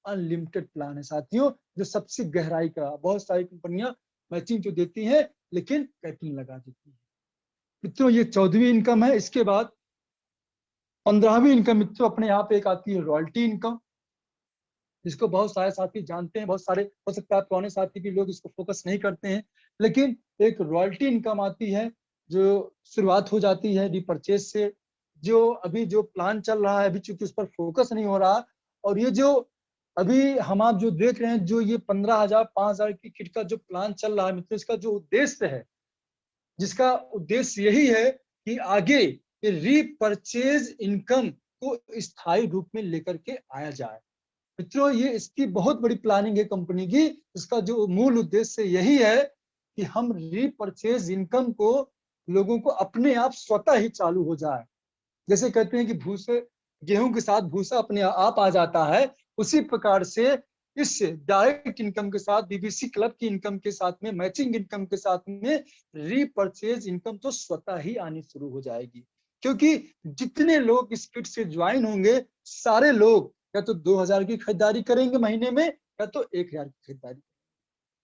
अनलिमिटेड प्लान है साथियों, जो सबसे गहराई का। बहुत सारी कंपनियां मैचिंग तो देती हैं लेकिन कैपिंग लगा देती है। मित्रों, ये 14वीं इनकम है। इसके बाद 15वीं इनकम मित्रों अपने यहाँ पे एक आती है रॉयल्टी इनकम, जिसको बहुत सारे साथी जानते हैं, बहुत सारे हो सकता है पुराने साथी भी लोग इसको फोकस नहीं करते हैं। लेकिन एक रॉयल्टी इनकम आती है, जो शुरुआत हो जाती है रिपर्चेज से। जो अभी जो प्लान चल रहा है, अभी चूंकि उस पर फोकस नहीं हो रहा, और ये जो अभी हम आप जो देख रहे हैं, जो ये 15,000 5,000 की किट का जो प्लान चल रहा है मित्रों, इसका जो उद्देश्य है, जिसका उद्देश्य यही है कि आगे ये रीपरचेज इनकम को स्थायी रूप में लेकर के आया जाए। मित्रों, ये इसकी बहुत बड़ी प्लानिंग है कंपनी की। इसका जो मूल उद्देश्य यही है कि हम रीपरचेज इनकम को, लोगों को अपने आप स्वतः ही चालू हो जाए। जैसे कहते हैं कि भूसे, गेहूं के साथ भूसा अपने आप आ जाता है, उसी प्रकार से इस डायरेक्ट इनकम के साथ, बीबीसी क्लब की इनकम के साथ में, मैचिंग इनकम के साथ में रीपरचेज इनकम तो स्वतः ही आनी शुरू हो जाएगी। क्योंकि जितने लोग इस किट से ज्वाइन होंगे, सारे लोग या तो 2,000 की खरीदारी करेंगे महीने में, या तो 1,000 की खरीदारी।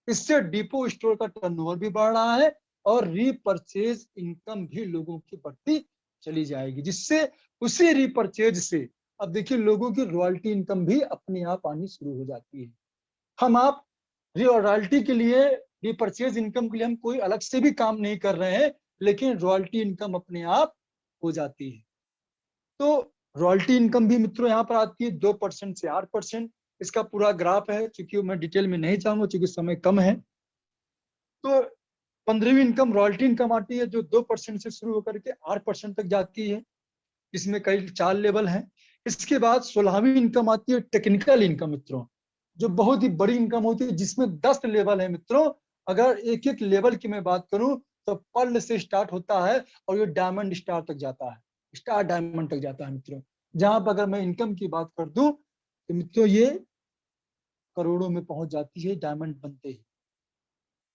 इससे डिपो स्टोर का टर्नओवर भी बढ़ रहा है, और रीपरचेज इनकम भी लोगों की बढ़ती चली जाएगी, जिससे उसी रीपरचेज से अब देखिए लोगों की रॉयल्टी इनकम भी अपने आप आनी शुरू हो जाती है। हम आप रॉयल्टी के लिए, रीपरचेज इनकम के लिए हम कोई अलग से भी काम नहीं कर रहे हैं, लेकिन रॉयल्टी इनकम अपने आप हो जाती है। तो रॉयल्टी इनकम भी मित्रों यहाँ पर आती है 2% से 8%। इसका पूरा ग्राफ है, क्योंकि मैं डिटेल में नहीं जाऊंगा क्योंकि समय कम है। तो 15वीं इनकम रॉयल्टी इनकम आती है, जो 2% से शुरू होकर के 8% तक जाती है। इसमें कई 4 लेवल हैं। इसके बाद 16वीं इनकम आती है टेक्निकल इनकम मित्रों, जो बहुत ही बड़ी इनकम होती है, जिसमें 10 लेवल है मित्रों। अगर एक एक लेवल की मैं बात करूं तो पर्ल से स्टार्ट होता है और ये डायमंड स्टार तक जाता है, स्टार डायमंड तक जाता है मित्रों। जहां पर अगर मैं इनकम की बात कर दूं तो मित्रों ये करोड़ों में पहुंच जाती है डायमंड बनते ही।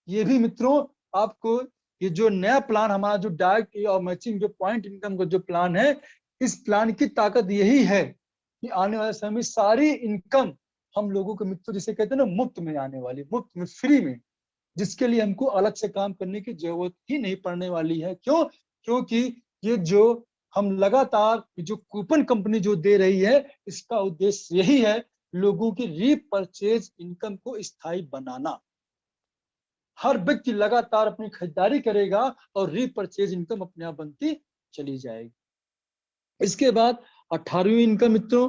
ये भी मित्रों आपको, ये जो नया प्लान हमारा जो डायरेक्ट और मैचिंग जो पॉइंट इनकम का जो प्लान है, इस प्लान की ताकत यही है कि आने वाले समय में सारी इनकम हम लोगों को मित्रों जिसे कहते हैं ना मुफ्त में आने वाली, मुफ्त में, फ्री में, जिसके लिए हमको अलग से काम करने की जरूरत ही नहीं पड़ने वाली है। क्यों? क्योंकि ये जो हम लगातार जो कूपन कंपनी जो दे रही है, इसका उद्देश्य यही है लोगों की रीपरचेज इनकम को स्थायी बनाना। हर व्यक्ति लगातार अपनी खरीदारी करेगा और रीपरचेज इनकम अपने आप बनती चली जाएगी। इसके बाद 18वीं इनकम मित्रों,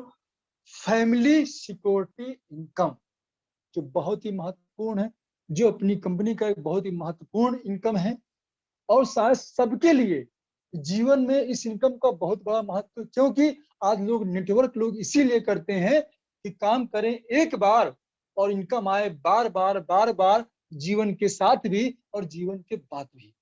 फैमिली सिक्योरिटी इनकम, जो बहुत ही महत्वपूर्ण है, जो अपनी कंपनी का एक बहुत ही महत्वपूर्ण इनकम है और शायद सबके लिए जीवन में इस इनकम का बहुत बड़ा महत्व, क्योंकि आज लोग नेटवर्क लोग इसीलिए करते हैं कि काम करें एक बार और इनकम आए बार बार बार बार, जीवन के साथ भी और जीवन के बाद भी।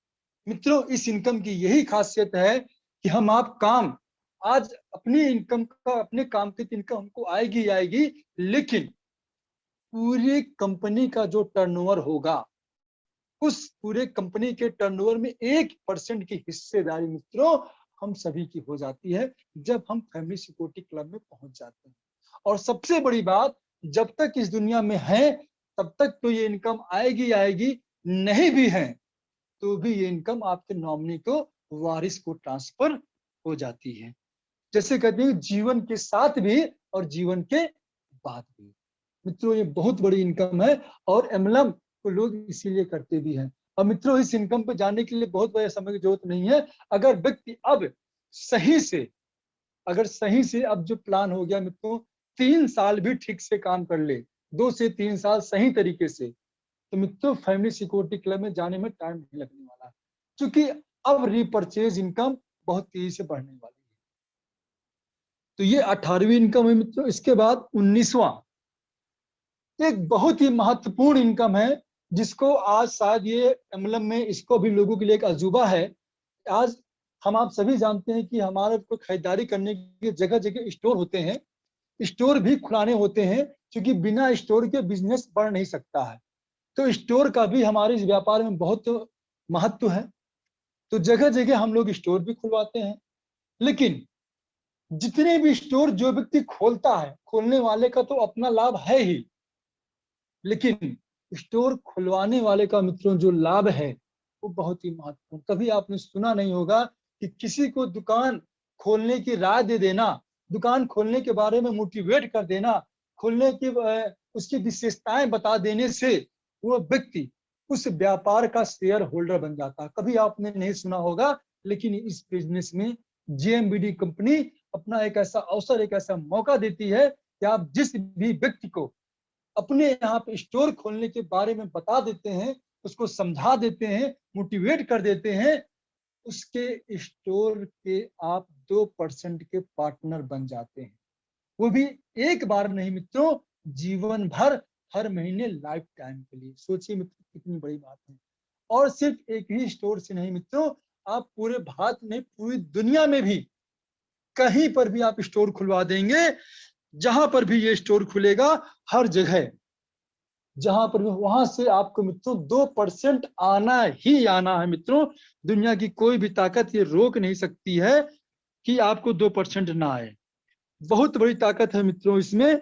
मित्रों, इस इनकम की यही खासियत है कि हम आप काम आज अपनी इनकम का, अपने काम की इनकम हमको आएगी आएगी, लेकिन पूरी कंपनी का जो टर्नओवर होगा, उस पूरे कंपनी के टर्नओवर में 1% की हिस्सेदारी मित्रों हम सभी की हो जाती है जब हम फैमिली सिक्योरिटी क्लब में पहुंच जाते हैं। और सबसे बड़ी बात, जब तक इस दुनिया में है तब तक तो ये इनकम आएगी आएगी, नहीं भी है तो भी ये इनकम आपके नॉमिनी को, वारिस को ट्रांसफर हो जाती है। जैसे कहते हैं जीवन के साथ भी और जीवन के बाद भी। मित्रों, ये बहुत बड़ी इनकम है और एमएलएम को लोग इसीलिए करते भी हैं। और मित्रों, इस इनकम पे जाने के लिए बहुत बड़े समय की जरूरत नहीं है। अगर व्यक्ति अब सही से, अगर सही से अब जो प्लान हो गया मित्रों, 3 साल भी ठीक से काम कर ले, 2 से 3 साल सही तरीके से, तो मित्रों फैमिली सिक्योरिटी क्लब में जाने में टाइम नहीं लगने वाला, क्योंकि अब रीपरचेज इनकम बहुत तेजी से बढ़ने वाली है। तो ये 18वीं इनकम है मित्रों। इसके बाद 19वां, एक बहुत ही महत्वपूर्ण इनकम है जिसको आज शायद ये एमएलएम में इसको भी लोगों के लिए एक अजूबा है। आज हम आप सभी जानते हैं कि हमारे को खरीदारी करने की जगह जगह स्टोर होते हैं, स्टोर भी खुलाने होते हैं, क्योंकि बिना स्टोर के बिजनेस बढ़ नहीं सकता है। तो स्टोर का भी हमारे इस व्यापार में बहुत महत्व है। तो जगह जगह हम लोग स्टोर भी खुलवाते हैं, लेकिन जितने भी स्टोर जो व्यक्ति खोलता है, खोलने वाले का तो अपना लाभ है ही, लेकिन स्टोर खुलवाने वाले का मित्रों जो लाभ है वो बहुत ही महत्वपूर्ण। कभी आपने सुना नहीं होगा कि किसी को दुकान खोलने की राय दे देना, दुकान खोलने के बारे में मोटिवेट कर देना, खोलने की उसकी विशेषताएं बता देने से वो व्यक्ति उस व्यापार का शेयर होल्डर बन जाता। कभी आपने नहीं सुना होगा, लेकिन इस बिजनेस में जेएमबीडी कंपनी अपना एक ऐसा अवसर, एक ऐसा मौका देती है कि आप जिस भी व्यक्ति को अपने यहाँ पे स्टोर खोलने के बारे में बता देते हैं, उसको समझा देते हैं, मोटिवेट कर देते हैं, उसके स्टोर के आप 2% के पार्टनर बन जाते हैं। वो भी एक बार नहीं मित्रों, जीवन भर, हर महीने, लाइफ टाइम के लिए। सोचिए मित्रों कितनी बड़ी बात है। और सिर्फ एक ही स्टोर से नहीं मित्रों, आप पूरे भारत में, पूरी दुनिया में भी कहीं पर भी आप स्टोर खुलवा देंगे, जहां पर भी ये स्टोर खुलेगा, हर जगह जहां पर भी, वहां से आपको मित्रों 2% आना ही आना है। मित्रों, दुनिया की कोई भी ताकत ये रोक नहीं सकती है कि आपको 2% ना आए। बहुत बड़ी ताकत है मित्रों इसमें।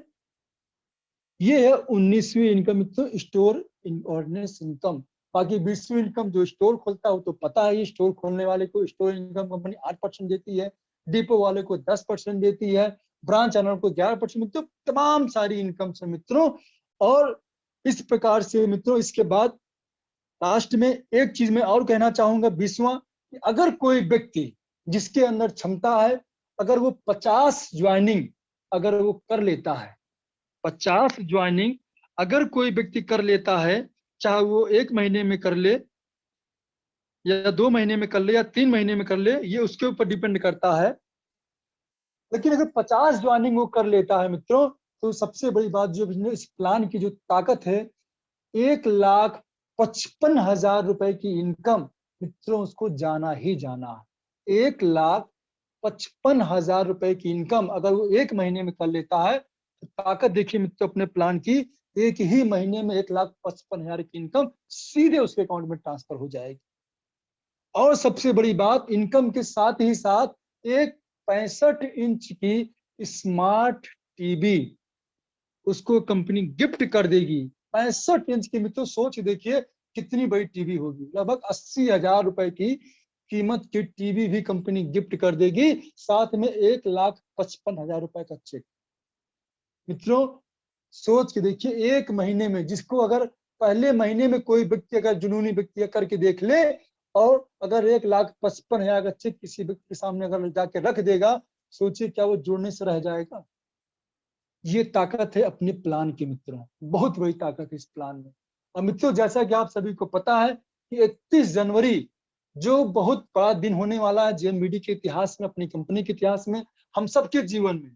ये है 19वीं इनकम मित्रों, स्टोर ऑर्डिनेंस इनकम। बाकी 20वीं इनकम जो स्टोर खोलता है वो तो पता है, स्टोर खोलने वाले को स्टोर इनकम कंपनी 8% देती है, डिपो वाले को 10% देती है, ब्रांच ओनर को 11%। मित्रों तमाम सारी इनकम से मित्रों। और इस प्रकार से मित्रों, इसके बाद लास्ट में एक चीज मैं और कहना चाहूंगा, 20वां, कि अगर कोई व्यक्ति जिसके अंदर क्षमता है, अगर वो 50 ज्वाइनिंग अगर वो कर लेता है, 50 ज्वाइनिंग अगर कोई व्यक्ति कर लेता है, चाहे वो 1 महीने में कर ले या 2 महीने में कर ले या 3 महीने में कर ले, ये उसके ऊपर डिपेंड करता है। लेकिन अगर 50 ज्वाइनिंग वो कर लेता है मित्रों, तो सबसे बड़ी बात जो बिजनेस प्लान की जो ताकत है, 1,55,000 रुपए की इनकम मित्रों उसको जाना ही जाना है। 1,55,000 रुपए की इनकम अगर वो 1 महीने में कर लेता है, तो ताकत देखिए मित्रों अपने प्लान की, एक ही महीने में 1,55,000 की इनकम सीधे उसके अकाउंट में ट्रांसफर हो जाएगी। और सबसे बड़ी बात, इनकम के साथ ही साथ एक 65 इंच की स्मार्ट टीवी उसको कंपनी गिफ्ट कर देगी। 65 इंच की मित्रों सोच देखिए कितनी बड़ी टीवी होगी, लगभग 80,000 रुपए की कीमत की टीवी भी कंपनी गिफ्ट कर देगी, साथ में 1,55,000 रुपए का चेक। मित्रों सोच के देखिए, एक महीने में जिसको अगर पहले महीने में कोई व्यक्ति अगर जुनूनी व्यक्ति करके देख ले और अगर 1,55,000 का चेक किसी व्यक्ति के सामने अगर जाके रख देगा, सोचिए क्या वो जोड़ने से रह जाएगा। ये ताकत है अपने प्लान की मित्रों, बहुत बड़ी ताकत है इस प्लान में। और मित्रों जैसा कि आप सभी को पता है कि 31 जनवरी जो बहुत बड़ा दिन होने वाला है जेएमबीडी के इतिहास में, अपनी कंपनी के इतिहास में, हम सबके जीवन में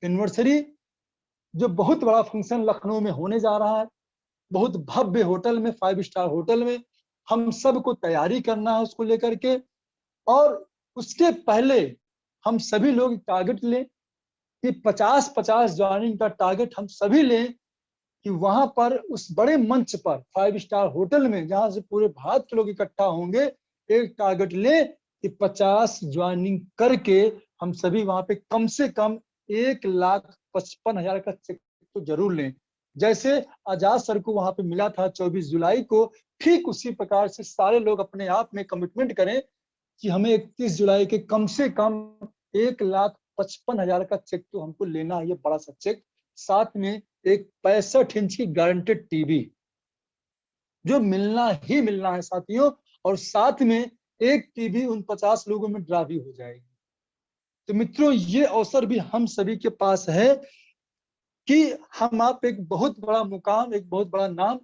एनिवर्सरी जो बहुत बड़ा फंक्शन लखनऊ में होने जा रहा है, बहुत भव्य होटल में, 5 स्टार होटल में हम सबको तैयारी करना है उसको लेकर के। और उसके पहले हम सभी लोग टारगेट लें कि 50-50 ज्वाइनिंग का टारगेट हम सभी लें कि वहां पर उस बड़े मंच पर 5 स्टार होटल में जहां से पूरे भारत के लोग इकट्ठा होंगे, एक टारगेट लें कि 50 ज्वाइनिंग करके हम सभी वहां पे कम से कम 1,55,000 का चेक तो जरूर लें। जैसे आजाद सर को वहां पे मिला था 24 जुलाई को, ठीक उसी प्रकार से सारे लोग अपने आप में कमिटमेंट करें कि हमें 31 जुलाई के कम से कम 1,55,000 का चेक तो हमको लेना है, ये बड़ा सा चेक, साथ में एक 65 इंच की गारंटेड टीवी जो मिलना ही मिलना है साथियों, और साथ में एक टीवी उन 50 लोगों में ड्रा भी हो जाएगी। तो मित्रों ये अवसर भी हम सभी के पास है कि हम आप एक बहुत बड़ा मुकाम, एक बहुत बड़ा नाम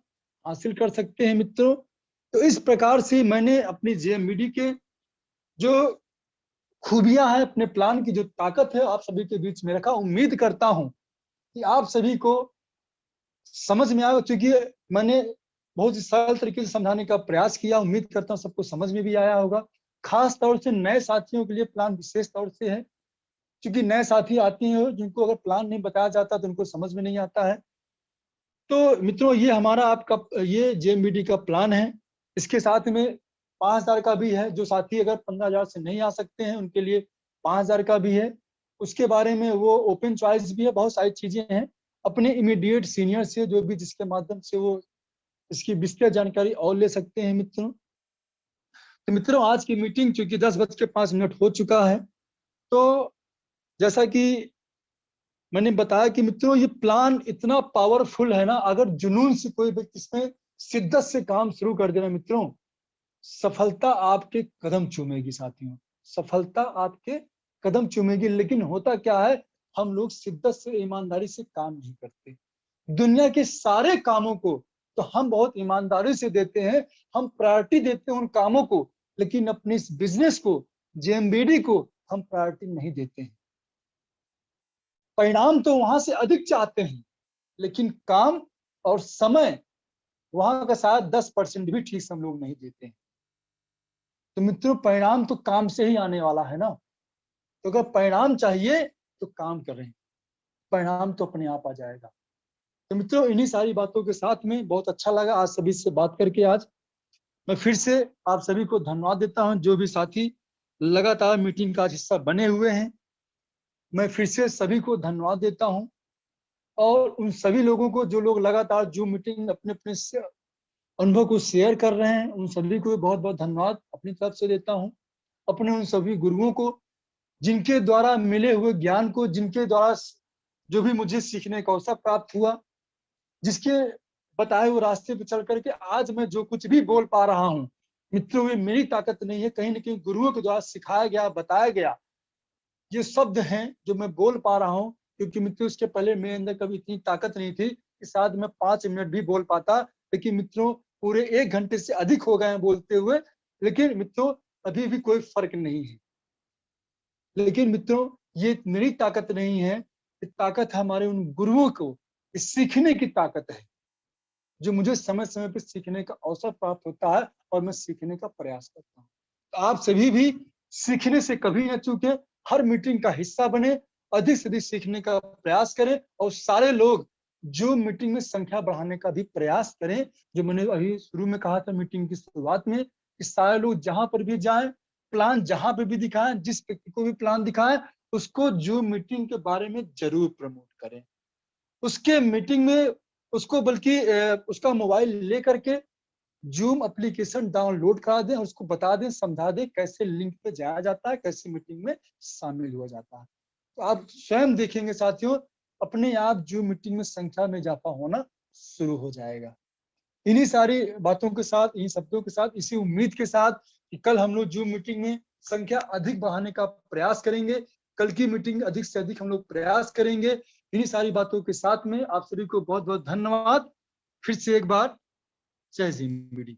हासिल कर सकते हैं मित्रों। तो इस प्रकार से मैंने अपनी जेएमबीडी के जो खूबियां हैं, अपने प्लान की जो ताकत है, आप सभी के बीच में रखा। उम्मीद करता हूं कि आप सभी को समझ में आया, क्योंकि मैंने बहुत ही सरल तरीके से समझाने का प्रयास किया। उम्मीद करता हूं सबको समझ में भी आया होगा। खास तौर से नए साथियों के लिए प्लान विशेष तौर से है, क्योंकि नए साथी आते हैं जिनको अगर प्लान नहीं बताया जाता तो उनको समझ में नहीं आता है। तो मित्रों ये हमारा आपका ये जेएमबीडी का प्लान है। इसके साथ में 5,000 का भी है, जो साथी अगर 15,000 से नहीं आ सकते हैं उनके लिए 5,000 का भी है। उसके बारे में वो ओपन चॉइस भी है, बहुत सारी चीजें हैं। अपने इमीडिएट सीनियर से जो भी जिसके माध्यम से वो इसकी विस्तृत जानकारी और ले सकते हैं मित्रों। तो मित्रों आज की मीटिंग चूंकि 10:05 हो चुका है, तो जैसा कि मैंने बताया कि मित्रों ये प्लान इतना पावरफुल है ना, अगर जुनून से कोई व्यक्ति इसमें शिद्दत से काम शुरू कर देना मित्रों, सफलता आपके कदम चूमेगी साथियों, सफलता आपके कदम चूमेगी। लेकिन होता क्या है, हम लोग शिद्दत से, ईमानदारी से काम नहीं करते। दुनिया के सारे कामों को तो हम बहुत ईमानदारी से देते हैं, हम प्रायोरिटी देते हैं उन कामों को, लेकिन अपने इस बिजनेस को, जेएमबीडी को हम प्रायोरिटी नहीं देते हैं। परिणाम तो वहां से अधिक चाहते हैं, लेकिन काम और समय वहां का शायद 10% भी ठीक से हम लोग नहीं देते हैं। तो मित्रों परिणाम तो काम से ही आने वाला है ना, तो अगर परिणाम चाहिए तो काम करें, परिणाम तो अपने आप आ जाएगा। तो मित्रों इन्हीं सारी बातों के साथ में बहुत अच्छा लगा आज सभी से बात करके। आज मैं फिर से आप सभी को धन्यवाद देता हूं, जो भी साथी लगातार मीटिंग का हिस्सा बने हुए हैं, मैं फिर से सभी को धन्यवाद देता हूं। और उन सभी लोगों को जो लोग लगातार जूम मीटिंग अपने अपने अनुभव को शेयर कर रहे हैं, उन सभी को बहुत बहुत धन्यवाद अपनी तरफ से देता हूं। अपने उन सभी गुरुओं को जिनके द्वारा मिले हुए ज्ञान को, जिनके द्वारा जो भी मुझे सीखने का अवसर प्राप्त हुआ, जिसके बताए हुए रास्ते पर चल करके आज मैं जो कुछ भी बोल पा रहा हूँ मित्रों, ये मेरी ताकत नहीं है, कहीं ना कहीं गुरुओं के द्वारा सिखाया गया, बताया गया ये शब्द हैं जो मैं बोल पा रहा हूँ। क्योंकि मित्रों इसके पहले मेरे अंदर कभी इतनी ताकत नहीं थी कि शायद मैं 5 मिनट भी बोल पाता, लेकिन मित्रों पूरे 1 घंटे से अधिक हो गए हैं बोलते हुए, लेकिन मित्रों अभी भी कोई फर्क नहीं है। लेकिन मित्रों ये मेरी ताकत नहीं है, ये ताकत हमारे उन गुरुओं को सीखने की ताकत है, जो मुझे समय समय पर सीखने का अवसर प्राप्त होता है और मैं सीखने का प्रयास करता हूँ। तो आप सभी भी सीखने से कभी न चूके, हर मीटिंग का हिस्सा बने, अधिक से अधिक सीखने का प्रयास करें, और सारे लोग जो मीटिंग में संख्या बढ़ाने का भी प्रयास करें। जो मैंने अभी शुरू में कहा था मीटिंग की शुरुआत में, कि सारे लोग जहां पर भी जाएं, प्लान जहां पर भी दिखाएं, जिस व्यक्ति को भी प्लान दिखाएं, उसको जूम मीटिंग के बारे में जरूर प्रमोट करें। उसके मीटिंग में उसको बल्कि उसका मोबाइल लेकर के जूम एप्लीकेशन डाउनलोड करा दें, उसको बता दें, समझा दें कैसे लिंक पे जाया जाता है, कैसे मीटिंग में शामिल हुआ जाता है। तो आप स्वयं देखेंगे साथियों, अपने आप जूम मीटिंग में संख्या में इजाफा होना शुरू हो जाएगा। इन्हीं सारी बातों के साथ, इन्हीं शब्दों के साथ, इसी उम्मीद के साथ कि कल हम लोग जूम मीटिंग में संख्या अधिक बढ़ाने का प्रयास करेंगे, कल की मीटिंग अधिक से अधिक हम लोग प्रयास करेंगे। इन्हीं सारी बातों के साथ में आप सभी को बहुत बहुत धन्यवाद। फिर से एक बार जय जिंदगी।